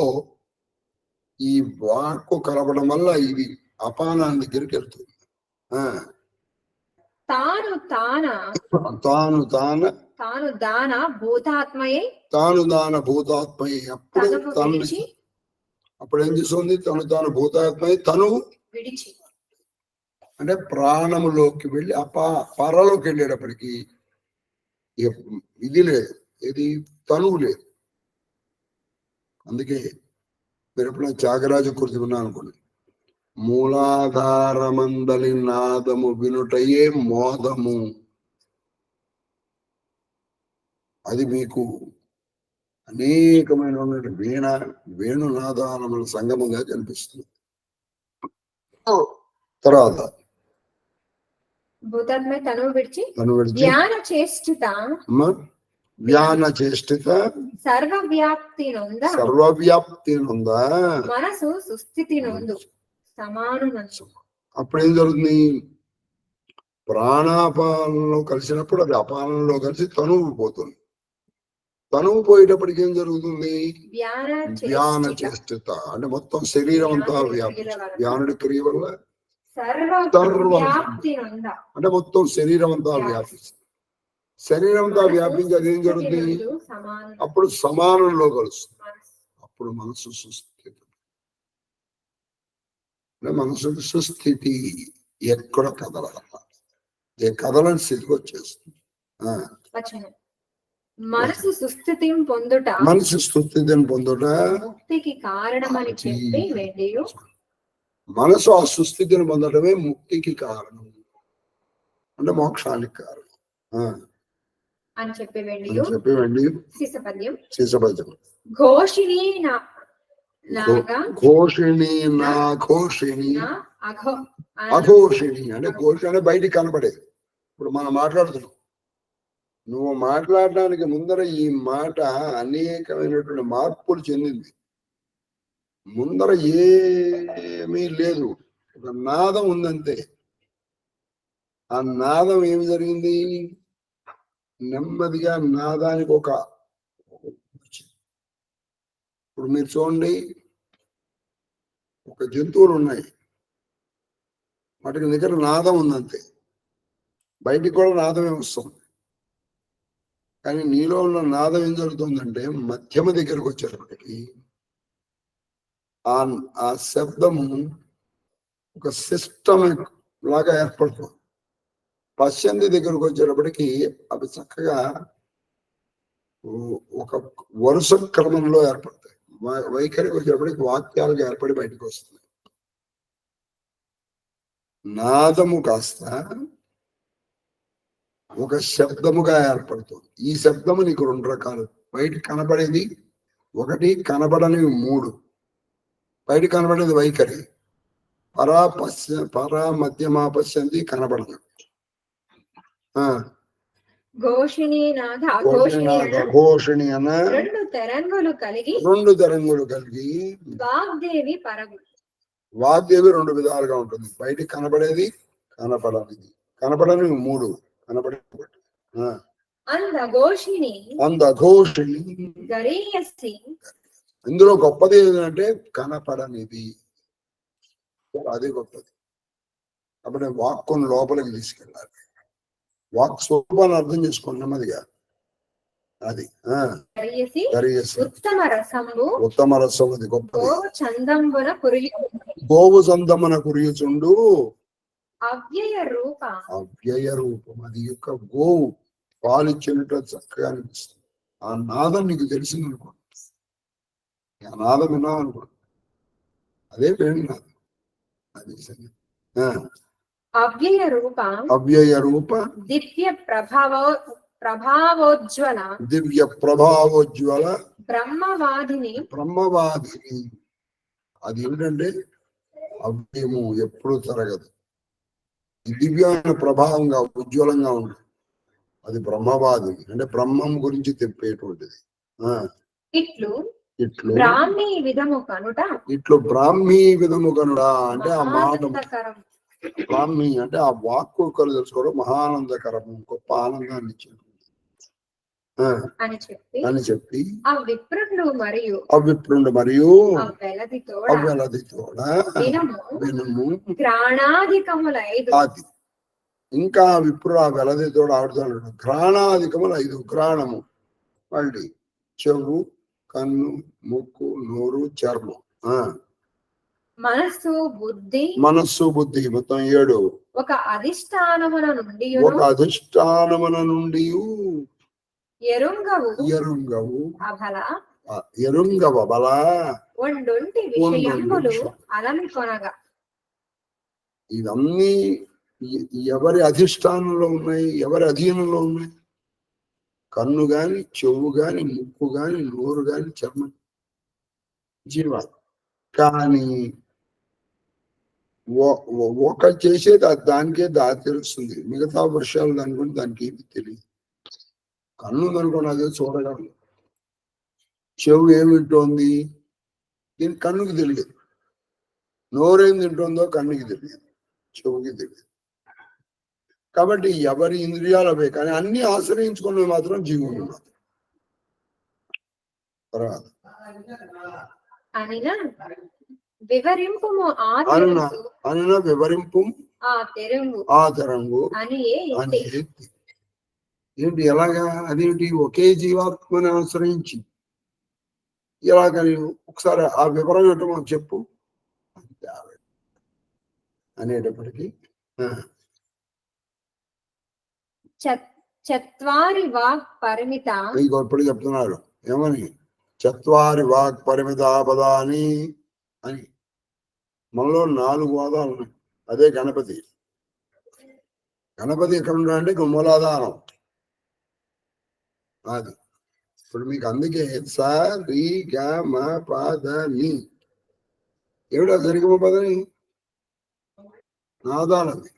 ఈ వాక్కు కలపడం వల్ల ఇది అపానాన్ని దగ్గరికి వెళ్తుంది. తాను
దాన భూతాత్మయే
అప్పుడు ఏం చేస్తుంది? తాను భూతాత్మయ్యి తను
విడిచి
అంటే ప్రాణములోకి వెళ్ళి పరలోకి వెళ్ళేటప్పటికి ఇది లేదు, ఇది తనువు లేదు. అందుకే మీరు ఎప్పుడైనా త్యాగరాజ కృతి విన్నా అనుకోండి, మూలాధారమందలి నాదము వినుటయే మోదము, అది మీకు అనేకమైన వేణునాదానముల సంగమంగా కనిపిస్తుంది. తర్వాత
భూతాత్మ తనువు విడిచి
జ్ఞాన చేష్టిత
సర్వవ్యాప్తి
నొందా
మనసు సుస్థితి నొందు సమాను మనసు.
అప్పుడేం జరుగుతుంది? ప్రాణాపానంలో కలిసినప్పుడు అది అపానంలో కలిసి తనువు పోతుంది. తనువు పోయేటప్పటికి ఏం జరుగుతుంది? ధ్యాన చేష్టిత అంటే మొత్తం శరీరం అంతా ధ్యానుడి క్రియ వల్ల అంటే మొత్తం శరీరం అంతా వ్యాపిస్తుంది. శరీరం అంతా వ్యాపించి అదేం జరుగుతుంది? అప్పుడు సమానంలో కలుస్తుంది. అప్పుడు మనసు సుస్థితి. మనసు సుస్థితి ఎక్కడ కదల కదలని స్థితికి వచ్చేస్తుంది.
మనసు సుస్థితిని పొందుట ముక్తికి కారణమని చెప్పి వెళ్ళియు.
మనసు ఆ సుస్థితిని పొందడమే ముక్తికి కారణం అంటే మోక్షానికి కారణం
అని చెప్పి
వెళ్ళి శిశపద్యం
ఘోషిణి
అఘోషిణి అంటే ఘోషి అంటే బయటికి కనపడేది. ఇప్పుడు మనం మాట్లాడుతున్నాం, నువ్వు మాట్లాడడానికి ముందర ఈ మాట అనేకమైనటువంటి మార్పులు చెందింది. ముందర ఏమీ లేదు, ఒక నాదం ఉందంతే. ఆ నాదం ఏమి జరిగింది? నెమ్మదిగా నాదానికి ఒక ఇప్పుడు మీరు చూడండి, ఒక జంతువులు ఉన్నాయి, వాటికి దగ్గర నాదం ఉందంతే, బయటికి కూడా నాదమే వస్తుంది. కానీ నీలో ఉన్న నాదం ఏం జరుగుతుందంటే మధ్యమ దగ్గరకు వచ్చేటప్పటికి ఆ శబ్దము ఒక సిస్టమ్ లాగా ఏర్పడుతుంది. పశ్చంతి దగ్గరకు వచ్చేటప్పటికి అవి చక్కగా ఒక వరుస క్రమంలో ఏర్పడతాయి. వైఖరికి వచ్చేటప్పటికి వాక్యాలుగా ఏర్పడి బయటకు వస్తుంది. నాదము కాస్త ఒక శబ్దముగా ఏర్పడుతుంది. ఈ శబ్దము నీకు రెండు రకాలు, బయట కనబడేది ఒకటి, కనబడనివి మూడు. బయట కనబడేది వైఖరి, పరా మధ్యమా పశ్యంతి కనబడదు.
ఘోషిణి
అన్న
రెండు తరంగులు కలిగి
వాగ్దేవి రెండు విధాలుగా ఉంటుంది. బయటికి కనబడేది, కనపడనిది. కనపడనివి మూడు, కనపడే
అందఘోషిణి
అందఘోషిణి.
గరీయసి
ఇందులో గొప్పది ఏంటంటే కనపడనిది, అది గొప్పది. కాబట్టి వాక్కును లోపలికి తీసుకెళ్ళాలి. వాక్ స్వరూపాన్ని అర్థం చేసుకోండి నెమ్మదిగా. అది
గరీయసి
గరీయసి
ఉత్తమ రసంబు
ఉత్తమ రసం, అది గొప్పది.
గోవు చందంబున కురియు
గోవు సందమన కురియుచుండు
అవ్యయ రూప
అవ్యయ రూపం. అది యొక్క గోవు పాలిచ్చినట్టు చక్కగా అనిపిస్తుంది. ఆ నాదం నీకు తెలిసింది అనుకోండి, ఆ నాదం విన్నావు అనుకోండి, అదే వేణునాదం. అది
అవ్యయ రూప
అవ్యయ రూప
దివ్య ప్రభావోజ్వల
దివ్య ప్రభావోజ్వల
బ్రహ్మవాదిని
బ్రహ్మవాదిని. అది ఏంటంటే అవ్యయము, ఎప్పుడు తరగదు. దివ్యమైన ప్రభావంగా ఉజ్వలంగా ఉంటుంది. అది బ్రహ్మవాదిని అంటే బ్రహ్మం గురించి తెప్పేటువంటిది.
ఇట్లు
ఇట్లు
బ్రాహ్మీ విధము కనుట
ఇట్లు బ్రాహ్మీ విధము కనుడా అంటే ఆ మాట,
మహానందకరం.
బ్రాహ్మీ అంటే ఆ వాక్కు తెలుసుకోవడం మహానందకరము, గొప్ప ఆనందాన్ని ఇచ్చేది
అని చెప్పి
ఆ
విప్రుడు మరియు
అవిప్రుండు మరియు
వెలదితోడ
అవ్వలదితోడ వినుము
గ్రాణాధికముల 5
అది. ఇంకా విప్రుడు ఆ వెలదితోడ ఆడుతున్నాడు. ఘ్రాణాధికములు 5. ఘ్రాణము మళ్ళీ చెవు, కన్ను, ముక్కు, నోరు, చర్మం,
మనస్సు బుద్ధి
మొత్తం 7.
ఒక అధిష్టానమున నుండి ఎరుంగవు అబల ఒండొంటి విషయములు అలమి కొనగా.
ఇవన్నీ ఎవరి అధిష్టానంలో ఉన్నాయి, ఎవరి అధీనంలో ఉన్నాయి? కన్ను గాని, చెవు గాని, ముక్కు గాని, నోరు గాని, చర్మం, జీవాలు. కానీ ఒక చేసేది దానికే తెలుస్తుంది. మిగతా విషయాలు దాని గురించి దానికి ఏమి తెలియదు. కన్ను అనుకోని అదే చూడగలదు. చెవు ఏమి వింటోంది, దీనికి కన్నుకి తెలియదు. నోరేం తింటుందో కన్నుకి తెలియదు, చెవుకి తెలియదు. కాబట్టి ఎవరి ఇంద్రియాలు అవే, కానీ అన్ని ఆశ్రయించుకున్నవి మాత్రం జీవుడు మాత్రం.
వివరింపు
ఆ తెరంగు అని ఏంటి, ఎలాగా? అదేంటి? ఒకే జీవాత్మని అనుసరించి ఇలాగని ఒకసారి ఆ వివరం ఏంటో మనం చెప్పు అనేటప్పటికీ
చత్వారి వాక్ పరిమిత.
ఇప్పుడు చెప్తున్నారు ఏమని? చత్వారి వాక్ పరిమిత పదాని అని. మనలో 4 వాదాలు ఉన్నాయి. అదే గణపతి. గణపతి ఎక్కడ ఉన్నా అంటే మూలాధారం. అది ఇప్పుడు మీకు అందుకే స రి గ మ ప ద ని ఏమిటా సరిగమ పదని నాదాలది.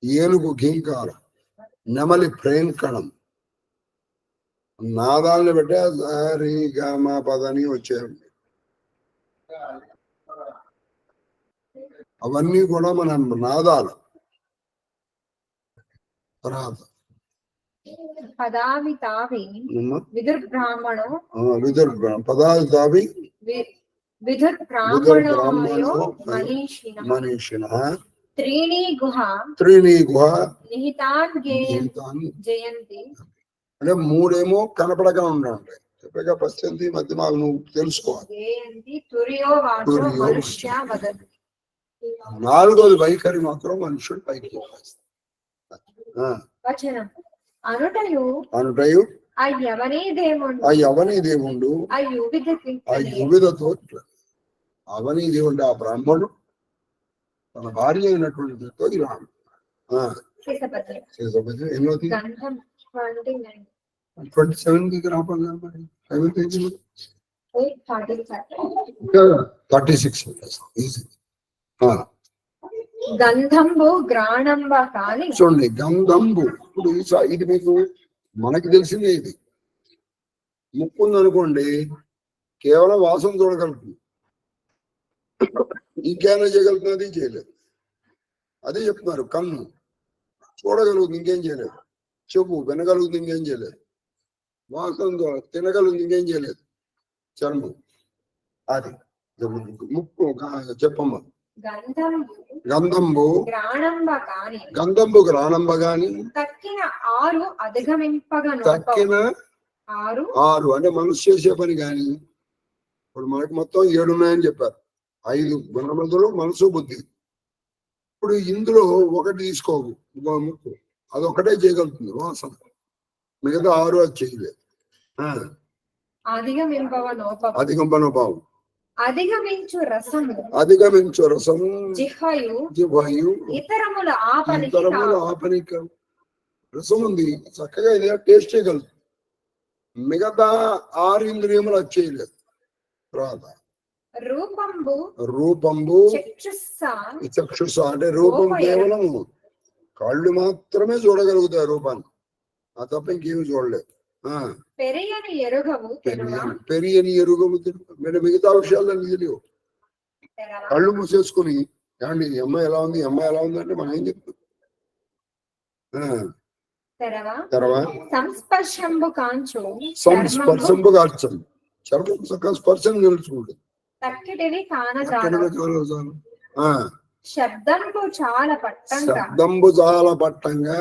ఏనుగు ఘీంకారం, నెమలి ప్రేంకణం, నాదాలను పెట్టే స రి గ మ పదని వచ్చాయి. అవన్నీ కూడా మన నాదాలు. తర్వాత
పదావి తావి విదుర్బ్రాహ్మణో మనీషిణ త్రీణి గుహ నిహితాన్ జయంతి.
అంటే 3 ఏమో కనపడగా ఉంటాయి. చెప్పగా పశ్చంతి మధ్య నువ్వు తెలుసుకోవాలి. 4వది వైఖరి మాత్రం మనుషుడు పైకి
అనుటయు
అయ్యవనీ దేవుండు అయువిధతో అవనీ దేవుడు ఆ బ్రాహ్మణుడు తన భార్య అయినటువంటితో ఇలా ఎన్నో 27 రాపంగా మరి 36
గంధంబు గ్రాణంబ కాని.
చూడండి, గంధంబు. ఇప్పుడు ఇది మీకు మనకి తెలిసిందే. ఇది ముక్కు ఉందనుకోండి, కేవలం వాసన చూడగలుగుతుంది. ఇంకేమైనా చేయగలుగుతున్నది చేయలేదు. అదే చెప్తున్నారు. కన్ను చూడగలుగుతుంది, ఇంకేం చేయలేదు. చెవు వినగలుగుతుంది, ఇంకేం చేయలేదు. వాసన తినగలుగుతుంది, ఇంకేం చేయలేదు. చర్మం అది. ముక్కు చెప్పమ్మ. గంధంబు గ్రాణంబ గాని
తక్కిన 6 అధిగమింపగా
తక్కిన 6 అంటే మనసు చేసే పని కాని. ఇప్పుడు మనకి మొత్తం 7 ఉన్నాయని చెప్పారు. 5 గుణములు, మనసు, బుద్ధి. ఇప్పుడు ఇందులో ఒకటి తీసుకోవు, ముక్కు అదొకటే చేయగలుగుతుంది వాసన, మిగతా 6 అది చేయలేదు. అధిగంపనోపావం.
అధిగమించు రసము
జిహ్వయు
ఇతరముల
ఆపనిక. రసం ఉంది చక్కగా, ఇది టేస్ట్ చేయగలదు. మిగతా 6 ఇంద్రియములు అది చేయలేదు. తర్వాత రూపంబు చక్షుష అంటే రూపం కేవలం కళ్ళు మాత్రమే చూడగలుగుతాయి రూపాన్ని, ఆ తప్ప ఇంకేమి చూడలేదు.
పెరియని
ఎరుగము మీరు మిగతా విషయాలు తెలియవు. కళ్ళు మూసేసుకుని ఏమండి ఈ అమ్మాయి ఎలా ఉంది, ఈ అమ్మాయి ఎలా ఉంది అంటే మనం ఏం చెప్తాం? తర్వాత
సంస్పర్శంబు కాంచం
చర్మం చక్కగా స్పర్శం తెలుసుకుంటుంది.
శబ్దంబు చాలా
పట్టంగా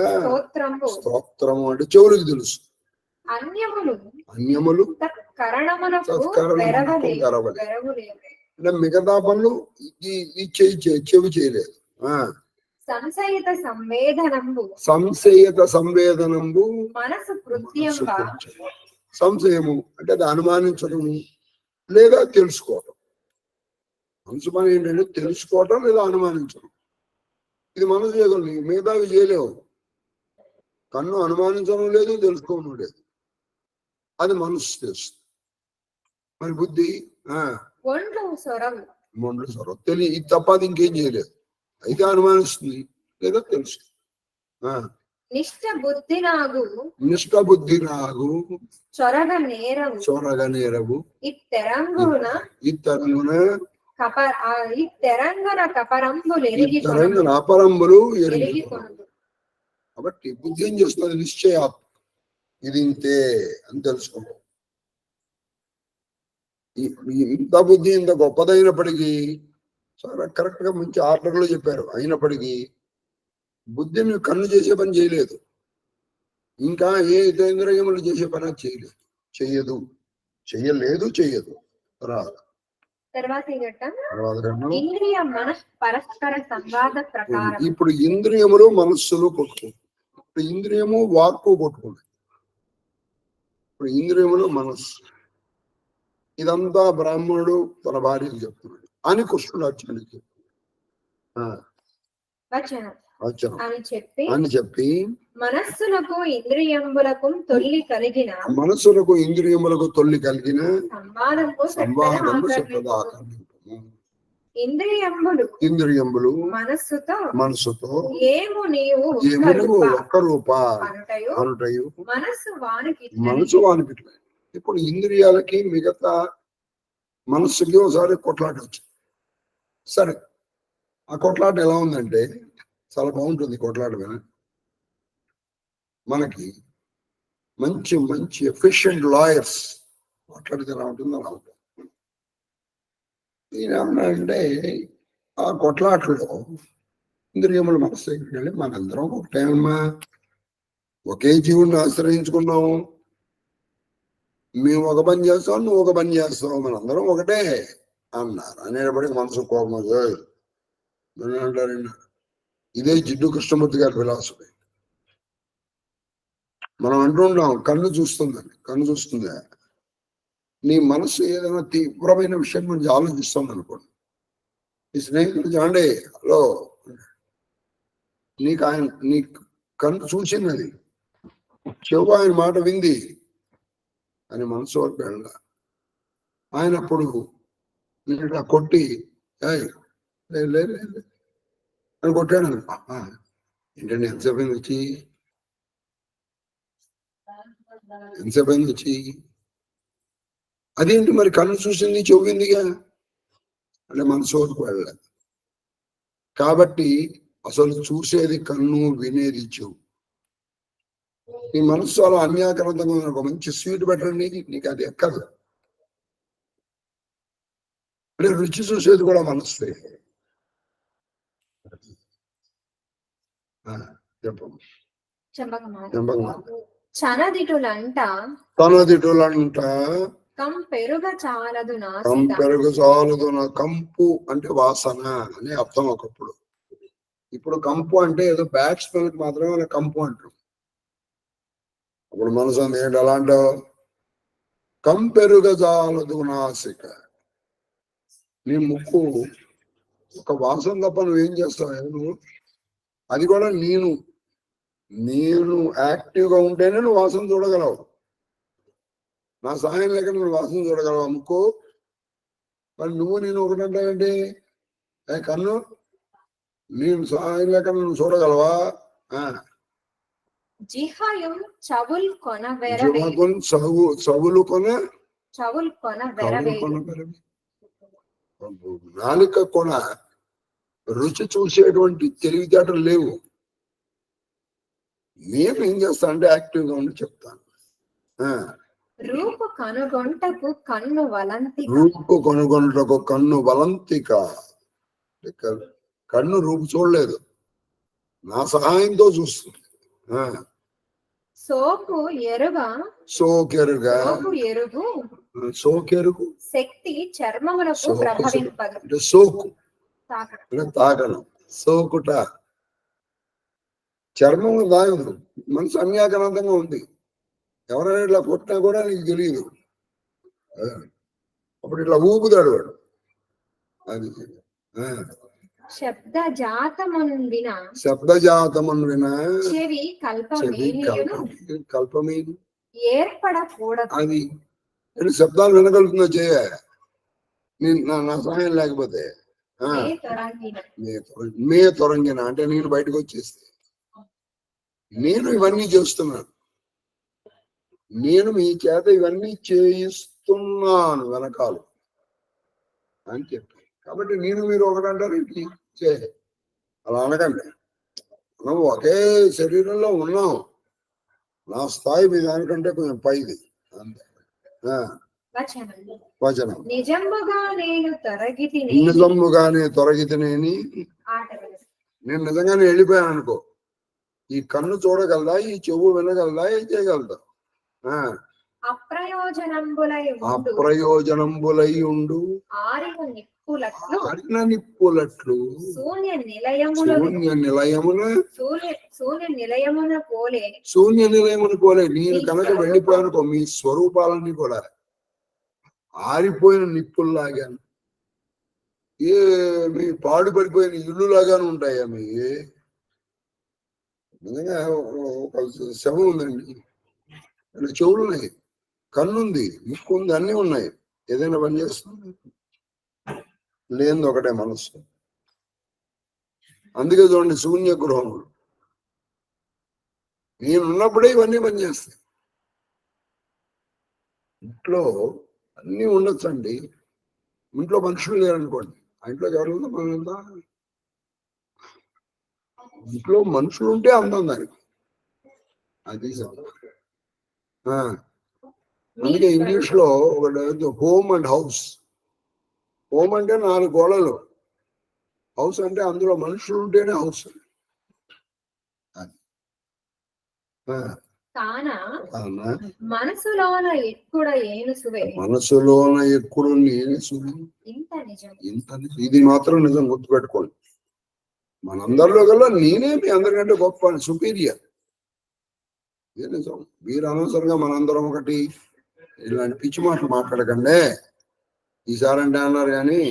స్తోత్రము అంటే చెవులకు తెలుసు. అన్యములు అంటే మిగతా పనులు ఈ చెవి చేయలేదు. సంశయిత సంవేదనంబు సంశయము అంటే అది అనుమానించడము లేదా తెలుసుకోవటం. మనసు పని ఏంటంటే తెలుసుకోవటం లేదా అనుమానించడం. ఇది మనసు చేయగలదు, మిగతావి చేయలేవు. కన్ను అనుమానించడం లేదు, తెలుసుకోవడం లేదు, అది మనసు చేస్తుంది. మరి బుద్ధి మొండ్లు స్వరం ఇది తప్ప అది ఇంకేం చేయలేదు. అయితే అనుమానిస్తుంది లేదా తెలుసు.
నిష్ట బుద్ధి నాగు
చొరగ నేరవు అపరంబులు ఎరిగి. కాబట్టి బుద్ధి ఏం చేస్తుంది? నిశ్చయాత్మ, ఇది ఇంతే అని తెలుసుకోవడం. ఇంత బుద్ధి ఇంత గొప్పదైనప్పటికీ, చాలా కరెక్ట్ గా మంచి ఆర్డర్లో చెప్పారు, అయినప్పటికీ బుద్ధిని కన్ను చేసే పని చేయలేదు. ఇంకా ఏ ఇతేంద్రియములు చేసే పని చేయలేదు. ఇప్పుడు ఇంద్రియములు మనస్సులు కొట్టుకుంటాయి. ఇప్పుడు ఇంద్రియము వాక్కు కొట్టుకుంటాయి. ఇప్పుడు ఇంద్రియములు మనస్సు. ఇదంతా బ్రాహ్మణుడు తన భార్యకు చెప్తున్నాడు అని కృష్ణుడు అర్జునుడికి అని చెప్పి
మనస్సులకు ఇంద్రియములకు
తొల్లి కలిగిన సంవాదము ఇంద్రియములు మనస్సుతో ఏము ఒక్క రూప అనుటయు మనసు వానికి. ఇప్పుడు ఇంద్రియాలకి మిగతా మనస్సుకి ఒకసారి కొట్లాట వచ్చింది. సరే, ఆ కొట్లాట ఎలా ఉందంటే చాలా బాగుంటుంది. కొట్లాట మనకి మంచి మంచి ఎఫిషియెంట్ లాయర్స్ కొట్లాడితే ఎలా ఉంటుంది అలా ఉంటుంది. ఈయన ఏమన్నాడంటే ఆ కొట్లాటలో ఇంద్రియముల మనస్సు దగ్గరికి మనందరం ఒకటేమమ్మా, ఒకే జీవుడిని ఆశ్రయించుకున్నాము, మేము ఒక పని చేస్తాం, నువ్వు ఒక పని చేస్తావు, మనందరం ఒకటే అన్నారు. అనేటప్పటికీ మనసు కోపం అంటారండి. ఇదే జిడ్డు కృష్ణమూర్తి గారి ఫిలాసఫీ. మనం అంటుంటాం కన్ను చూస్తుందా? నీ మనసు ఏదైనా తీవ్రమైన విషయం గురించి ఆలోచిస్తాం అనుకోండి, ఈ స్నేహితుడు చాండే హలో, నీ కన్ను చూసినది, చెవు ఆయన మాట వింది అని మనసు వరకు వెళ్ళ. ఆయన అప్పుడు కొట్టి అని కొట్టాడు అనుకో, ఏంటండి ఎంతసేపు వచ్చి అదేంటి మరి కన్ను చూసింది చెవిందిగా అంటే మనసు వరకు వెళ్ళలేదు. కాబట్టి అసలు చూసేది కన్ను, వినేది చెవు. నీ మనసు చాలా అన్యాకరంతంగా ఉంది, ఒక మంచి స్వీట్ పెట్టండి, నీకు అది ఎక్కదు. అంటే రుచి చూసేది కూడా మనస్తే. చెప్పమ్మా.
చెంపకమా చనదిటులంట
తనదిటులంట
కంపెరుగ చాలదు నాసిక.
కంపెరుగు చాలదు నా. కంపు అంటే వాసన అని అర్థం ఒకప్పుడు. ఇప్పుడు కంపు అంటే ఏదో బ్యాడ్ స్మెల్ మాత్రమే కంపు అంటారు. అప్పుడు మనసు ఏంటి ఎలా అంటావు? కంపెరుగ చాలదు నాసిక. నీ ముక్కు ఒక వాసన తప్ప నువ్వేం చేస్తావు? నువ్వు అది కూడా నేను యాక్టివ్గా ఉంటేనే నువ్వు వాసన చూడగలవు. నా సహాయం లేక నువ్వు వాసన చూడగలవు ముక్కు. మరి నేను ఒకటంటావేంటి? కన్ను నేను సహాయం లేక నువ్వు చూడగలవా?
జిహయం చవుల్ కొన
చవులు కొన నాలుక కొన రుచి చూసేటువంటి తెలివితేటలు లేవు. నేను ఏం చేస్తాను అంటే యాక్టివ్గా ఉండి చెప్తాను.
రూపు కనుగొంటకు కన్ను
వలంతిక. కన్ను రూపు చూడలేదు, నా సహాయంతో చూస్తుంది. సోకెరుగు
శక్తి చర్మములకు ప్రభవింపదు.
అంటే సోకు అంటే తాగడం. సోకుట చర్మము తాగదు. మనసు అన్యాకరంతంగా ఉంది. ఎవరైనా ఇట్లా కొట్టినా కూడా నీకు తెలియదు. అప్పుడు ఇట్లా ఊపుతాడు వాడు. అది శబ్దజాతమున్ వినా
చెవి
కల్పమేను
ఏర్పడకూడదు.
అది శబ్దాలు వినగలుగుతుందో చేయ నా సహాయం లేకపోతే. మే తొరంగిన అంటే నేను బయటకు వచ్చేస్తే. నేను ఇవన్నీ చేస్తున్నాను, నేను మీ చేత ఇవన్నీ చేయిస్తున్నాను వెనకాలు అని చెప్పి. కాబట్టి మీరు ఒకటంటారు అలా అనకండి. మనం ఒకే శరీరంలో ఉన్నాం. నా స్థాయి మీ దానికంటే కొంచెం పైది అంతే. వచనం నిజముగానే తొరగితినేని. నేను నిజంగానే వెళ్ళిపోయాను అనుకో, ఈ కన్ను చూడగలదా, ఈ చెవు వినగలదా, ఏం చేయగలదా? అప్రయోజనంబులై ఉండు ఆరిన నిప్పులట్లు శూన్య నిలయమున పోలే. నేను కనుక వెళ్ళిపోయానుకో, మీ స్వరూపాలన్నీ కూడా ఆరిపోయిన నిప్పుల్లాగాను, మీ పాడుపడిపోయిన ఇల్లు లాగాను ఉంటాయా? మీ నిజంగా ఒక శవం ఉందండి, చెవులు ఉన్నాయి, కన్నుంది, ముక్కు ఉంది, అన్నీ ఉన్నాయి. ఏదైనా పని చేస్తుంది? లేనిది ఒకటే మనస్సు. అందుకే చూడండి శూన్య గృహములు. నేనున్నప్పుడే ఇవన్నీ పనిచేస్తాయి. ఇంట్లో అన్నీ ఉండొచ్చండి. ఇంట్లో మనుషులు లేరనుకోండి, ఆ ఇంట్లోకి ఎవరు ఉందా? మనం ఉందా? ఇంట్లో మనుషులు ఉంటే అందం దానికి. అది అందుకే ఇంగ్లీష్ లో ఒకటి హోమ్ అండ్ హౌస్. హోమ్ అంటే 4 గోడలు, హౌస్ అంటే అందులో మనుషులు ఉంటేనే హౌస్.
మనసులోన
ఎక్కుడు నేను సువే. ఇంత ఇది మాత్రం నిజం గుర్తుపెట్టుకోండి. మనందరిలో కల్లా నేనే మీ అందరికంటే గొప్ప, సుపీరియర్. ఇదే నిజం. మీరు అనవసరంగా మనందరం ఒకటి ఇలాంటి పిచ్చి మాటలు మాట్లాడకండి. ఈసారి అంటే అన్నారు కానీ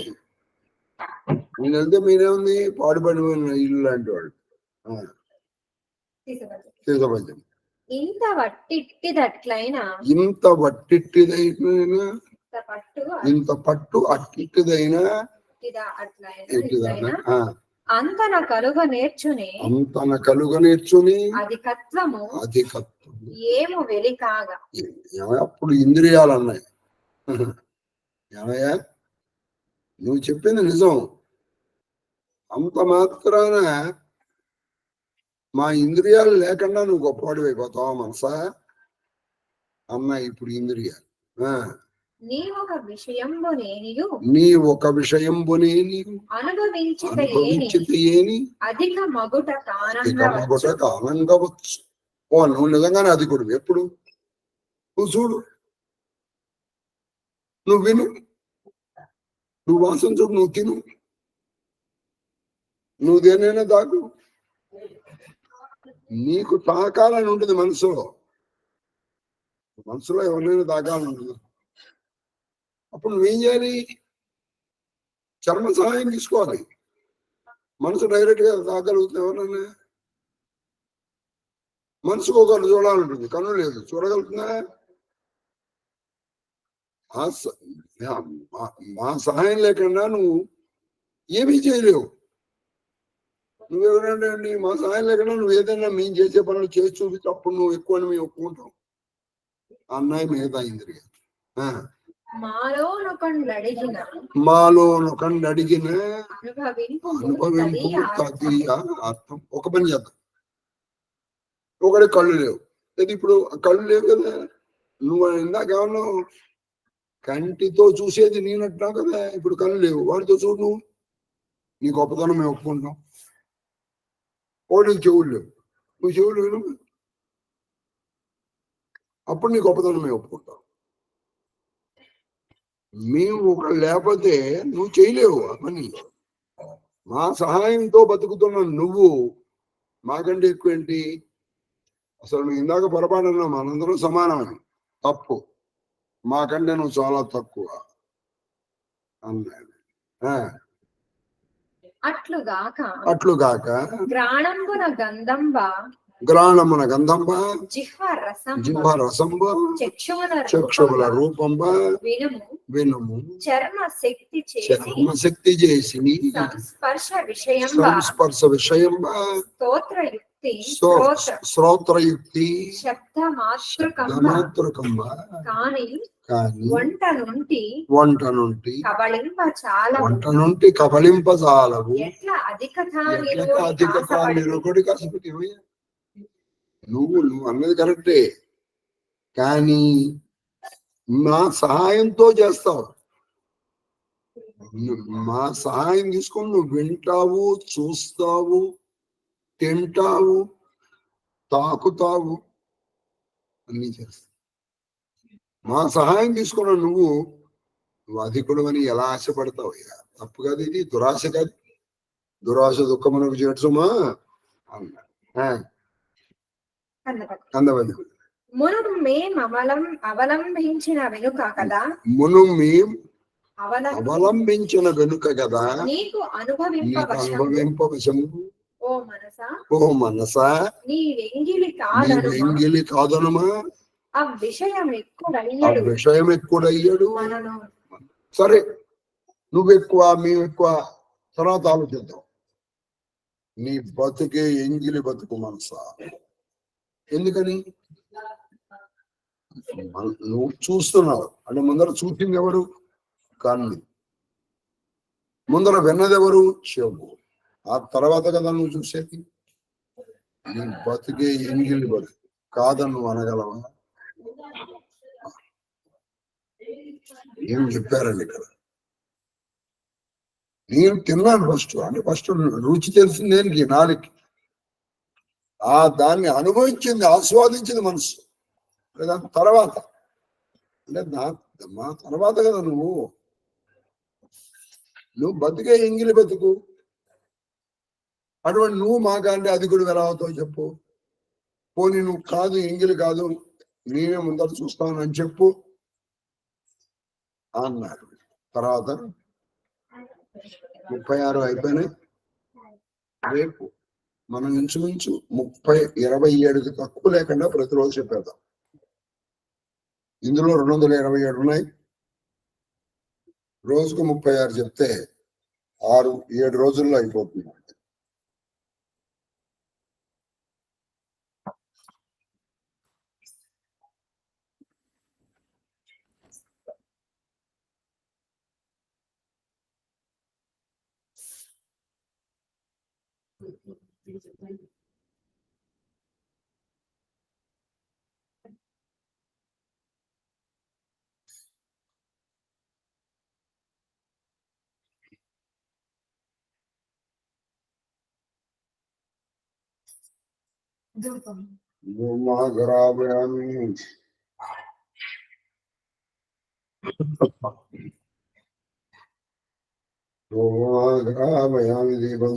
నేను వెళ్తే మీరేముంది, పాడుపడిపోయిన ఇల్లు లాంటి వాళ్ళు. తీసపద్యం
ఇంత వట్టిట్టిదైనా
ఇంత పట్టు అట్టిదైనా
అంతన కలుగ
నేర్చుని
అధికత్వము ఏమో వెలికాగా.
అప్పుడు ఇంద్రియాలు అన్నాయి, ఏమయ్యా నువ్వు చెప్పింది నిజం, అంత మాత్రాన మా ఇంద్రియాలు లేకుండా నువ్వు గొప్పవాడు అయిపోతావా మనసా అన్న ఇప్పుడు ఇంద్రియాలు
నీ ఒక విషయంబు నేనియు
నీ ఒక విషయంబునే నీవు అనుభవించితే ఏని
అధిక మగుట
కానంగవచ్చు. ఓ నువ్వు నిజంగానే అధికుడు. ఎప్పుడు నువ్వు చూడు, నువ్వు విను, నువ్వు వాసించు, నువ్వు తిను, నువ్వు దేనైనా దాకు. నీకు తాకాలని ఉంటుంది మనసులో ఎవరినైనా తాకాలని ఉంటుంది. అప్పుడు నువ్వేం చేయాలి? చర్మ సహాయం తీసుకోవాలి. మనసు డైరెక్ట్ గా తాగలుగుతుంది ఎవరన్నా? మనసుకు ఒకరు చూడాలంటుంది, కన్ను లేదు, చూడగలుగుతుందా? మా సహాయం లేకుండా నువ్వు ఏమీ చేయలేవు. నువ్వెవరండి? మా సహాయం లేకుండా నువ్వు ఏదైనా మేము చేసే పనులు చేసి చూపించి అప్పుడు నువ్వు ఎక్కువ మేము ఒప్పుకుంటావు. అన్నాయి మిగతా ఇంద్రియ. మాలోనొకండి అడిగిన అనుభవింపు తదియ అర్థం. ఒక పని చేద్దాం. ఒకటి కళ్ళు లేవు, ఇప్పుడు కళ్ళు లేవు కదా, నువ్వు ఇందాకేమన్నా కంటితో చూసేది నేనంటున్నావు కదా, ఇప్పుడు కళ్ళు లేవు, వాడితో చూడు, నువ్వు నీ గొప్పతనం మేము ఒప్పుకుంటాం. ఒకటి చెవులు లేవు, నువ్వు చెవులు విను, అప్పుడు నీ గొప్పతనం మేము ఒప్పుకుంటాం. మేము ఒకళ్ళు లేకపోతే నువ్వు చేయలేవు ఆ పని. మా సహాయంతో బతుకుతున్న నువ్వు మాకంటే ఎక్కువ ఏంటి? అసలు నువ్వు ఇందాక పొరపాటున్నా మనందరం సమానమని. తప్పు, మాకంటే నువ్వు చాలా తక్కువ అన్నాడు. అట్లుగాక
గ్రాణమున
గంధంబ జిహ్వ రసంబ చక్షువుల రూపంబ వినుము చర్మ శక్తి చేసి సంస్పర్శ విషయంబ శ్రోత్రయుక్తి శబ్దమాతృకంబ కానీ వంట నుండి కబళింపజాలవు. అధికత నిరుకుడి కసుపుటి. నువ్వు అన్నది కరెక్టే, కానీ మా సహాయంతో చేస్తావు. మా సహాయం తీసుకొని నువ్వు వింటావు, చూస్తావు, తింటావు, తాకుతావు, అన్ని చేస్తావు. మా సహాయం తీసుకున్న నువ్వు అధికుడు అని ఎలా ఆశపడతావు? తప్పు కాదు, ఇది దురాశ కాదు. దురాశ దుఃఖమునకు చేర్చుమా అన్నాడు.
మును మేం అవలంబించిన వెనుక
కదా నీకు అనుభవింపవశము. ఓ మనసా నీ ఎంగిలి కాదనుమా.
ఆ విషయం
ఎక్కువయ్యాడు. సరే, నువ్వెక్కువ మేము ఎక్కువ తర్వాత ఆలోచిద్దాం. నీ బతుకే ఎంగిలి బతుకు మనసా. ఎందుకని? నువ్వు చూస్తున్నావు అంటే ముందర చూసింది ఎవరు? కన్ను. ముందర విన్నదెవరు? చెవు. ఆ తర్వాత కదా నువ్వు చూసేది. నీ బతుకే ఎంగిలి బతుకు కాదని నువ్వు అనగలవా? ఏం చెప్పారండి ఇక్కడ? నేను తిన్నాను ఫస్ట్ రుచి తెలిసింది దేనికి? నాలుగుకి. దాన్ని అనుభవించింది, ఆస్వాదించింది మనసు. లేదా తర్వాత అంటే మా తర్వాత కదా నువ్వు బతుకే ఎంగిలి బతుకు. అటువంటి నువ్వు మాకంటే అధికుడు ఎలా అవుతావు చెప్పు? పోనీ నువ్వు కాదు, ఎంగిలి కాదు, నేనే ముందర చూస్తానని చెప్పు అన్నారు. తర్వాత 36 అయిపోయినాయి. రేపు మనం ఇంచుమించు 27కి తక్కువ లేకుండా ప్రతిరోజు చెప్పేద్దాం. ఇందులో 227 ఉన్నాయి. రోజుకు 36 చెప్తే 7 రోజుల్లో అయిపోతుంది. ధూమాగ్రాపయామి ధూమాగ్రాపయామి దీపం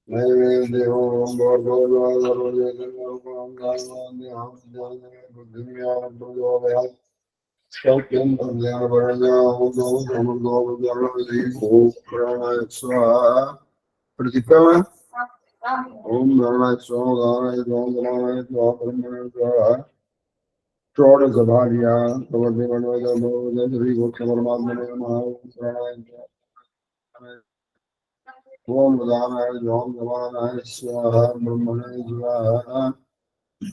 నైవేద్యం సౌఖ్యం ఇప్పుడు చెప్పావా ఓం నారాయణ స్వామి నారాయణ స్వామి నారాయణ స్వామి బ్రహ్మణ స్వాహ షోడశ భార్య ప్రవర్తి శ్రీ గోక్ష పరమాత్మనే నమః. ఓం నారాయణ ఓం నమానాయ స్వాహ బ్రహ్మణే స్వాహ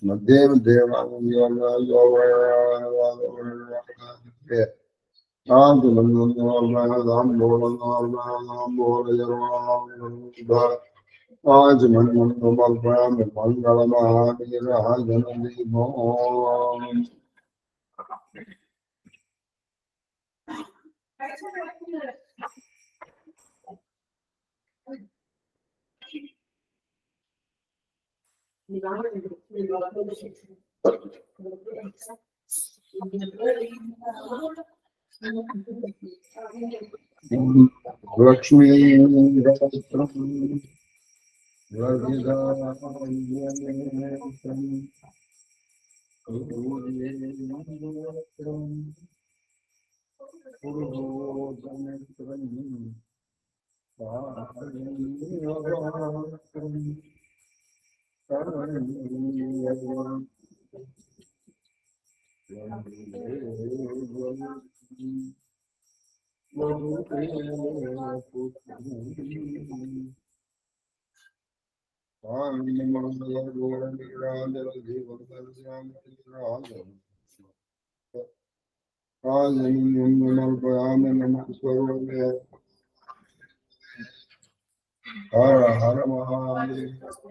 మధ్య आज मन मंगल लक्ष्मी हर हर महादेव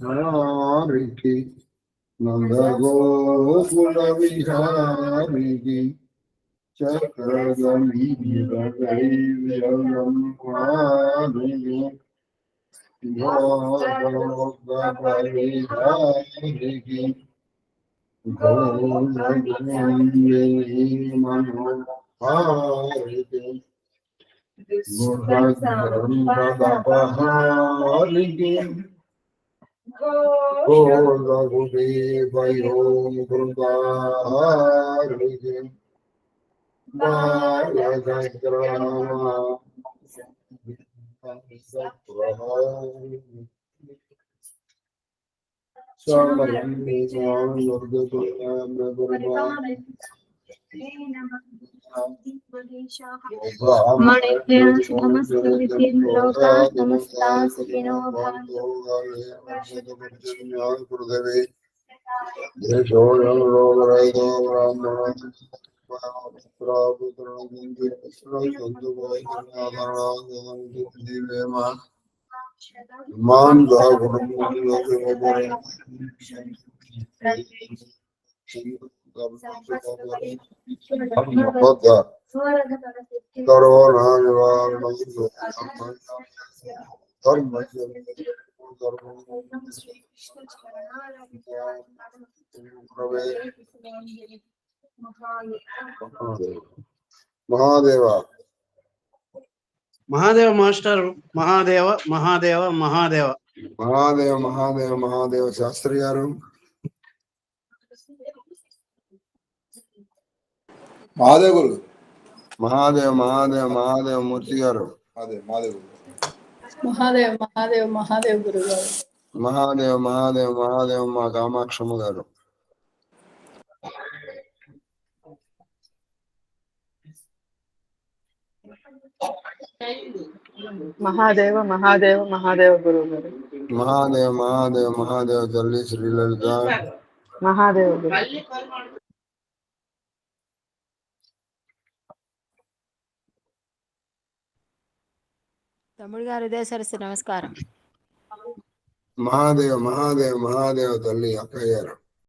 हरि की नंद गोकुल विहारी की चक्र गंभीर मान महादेवा
महादेव मास्टर महादेव महादेव महादेव
महादेव महादेव महादेव शास्त्री गारू
महादेव गुरु
महादेव महादेव महादेव मूर्ति गारू
महादेव
महादेव महादेव महादेव गुरु गाరు
महादेव महादेव महादेव మా కామాక్షమ్మ గారు
महादेव महादेव महादेव गुरु गाరు
महादेव महादेव महादेव तल्ली श्री ललित
महादेव गुरु
తమ్ముడు గారు ఇదే సరస్సు నమస్కారం.
महादेव महादेव महादेव तल्ली अक्कయ్య గారు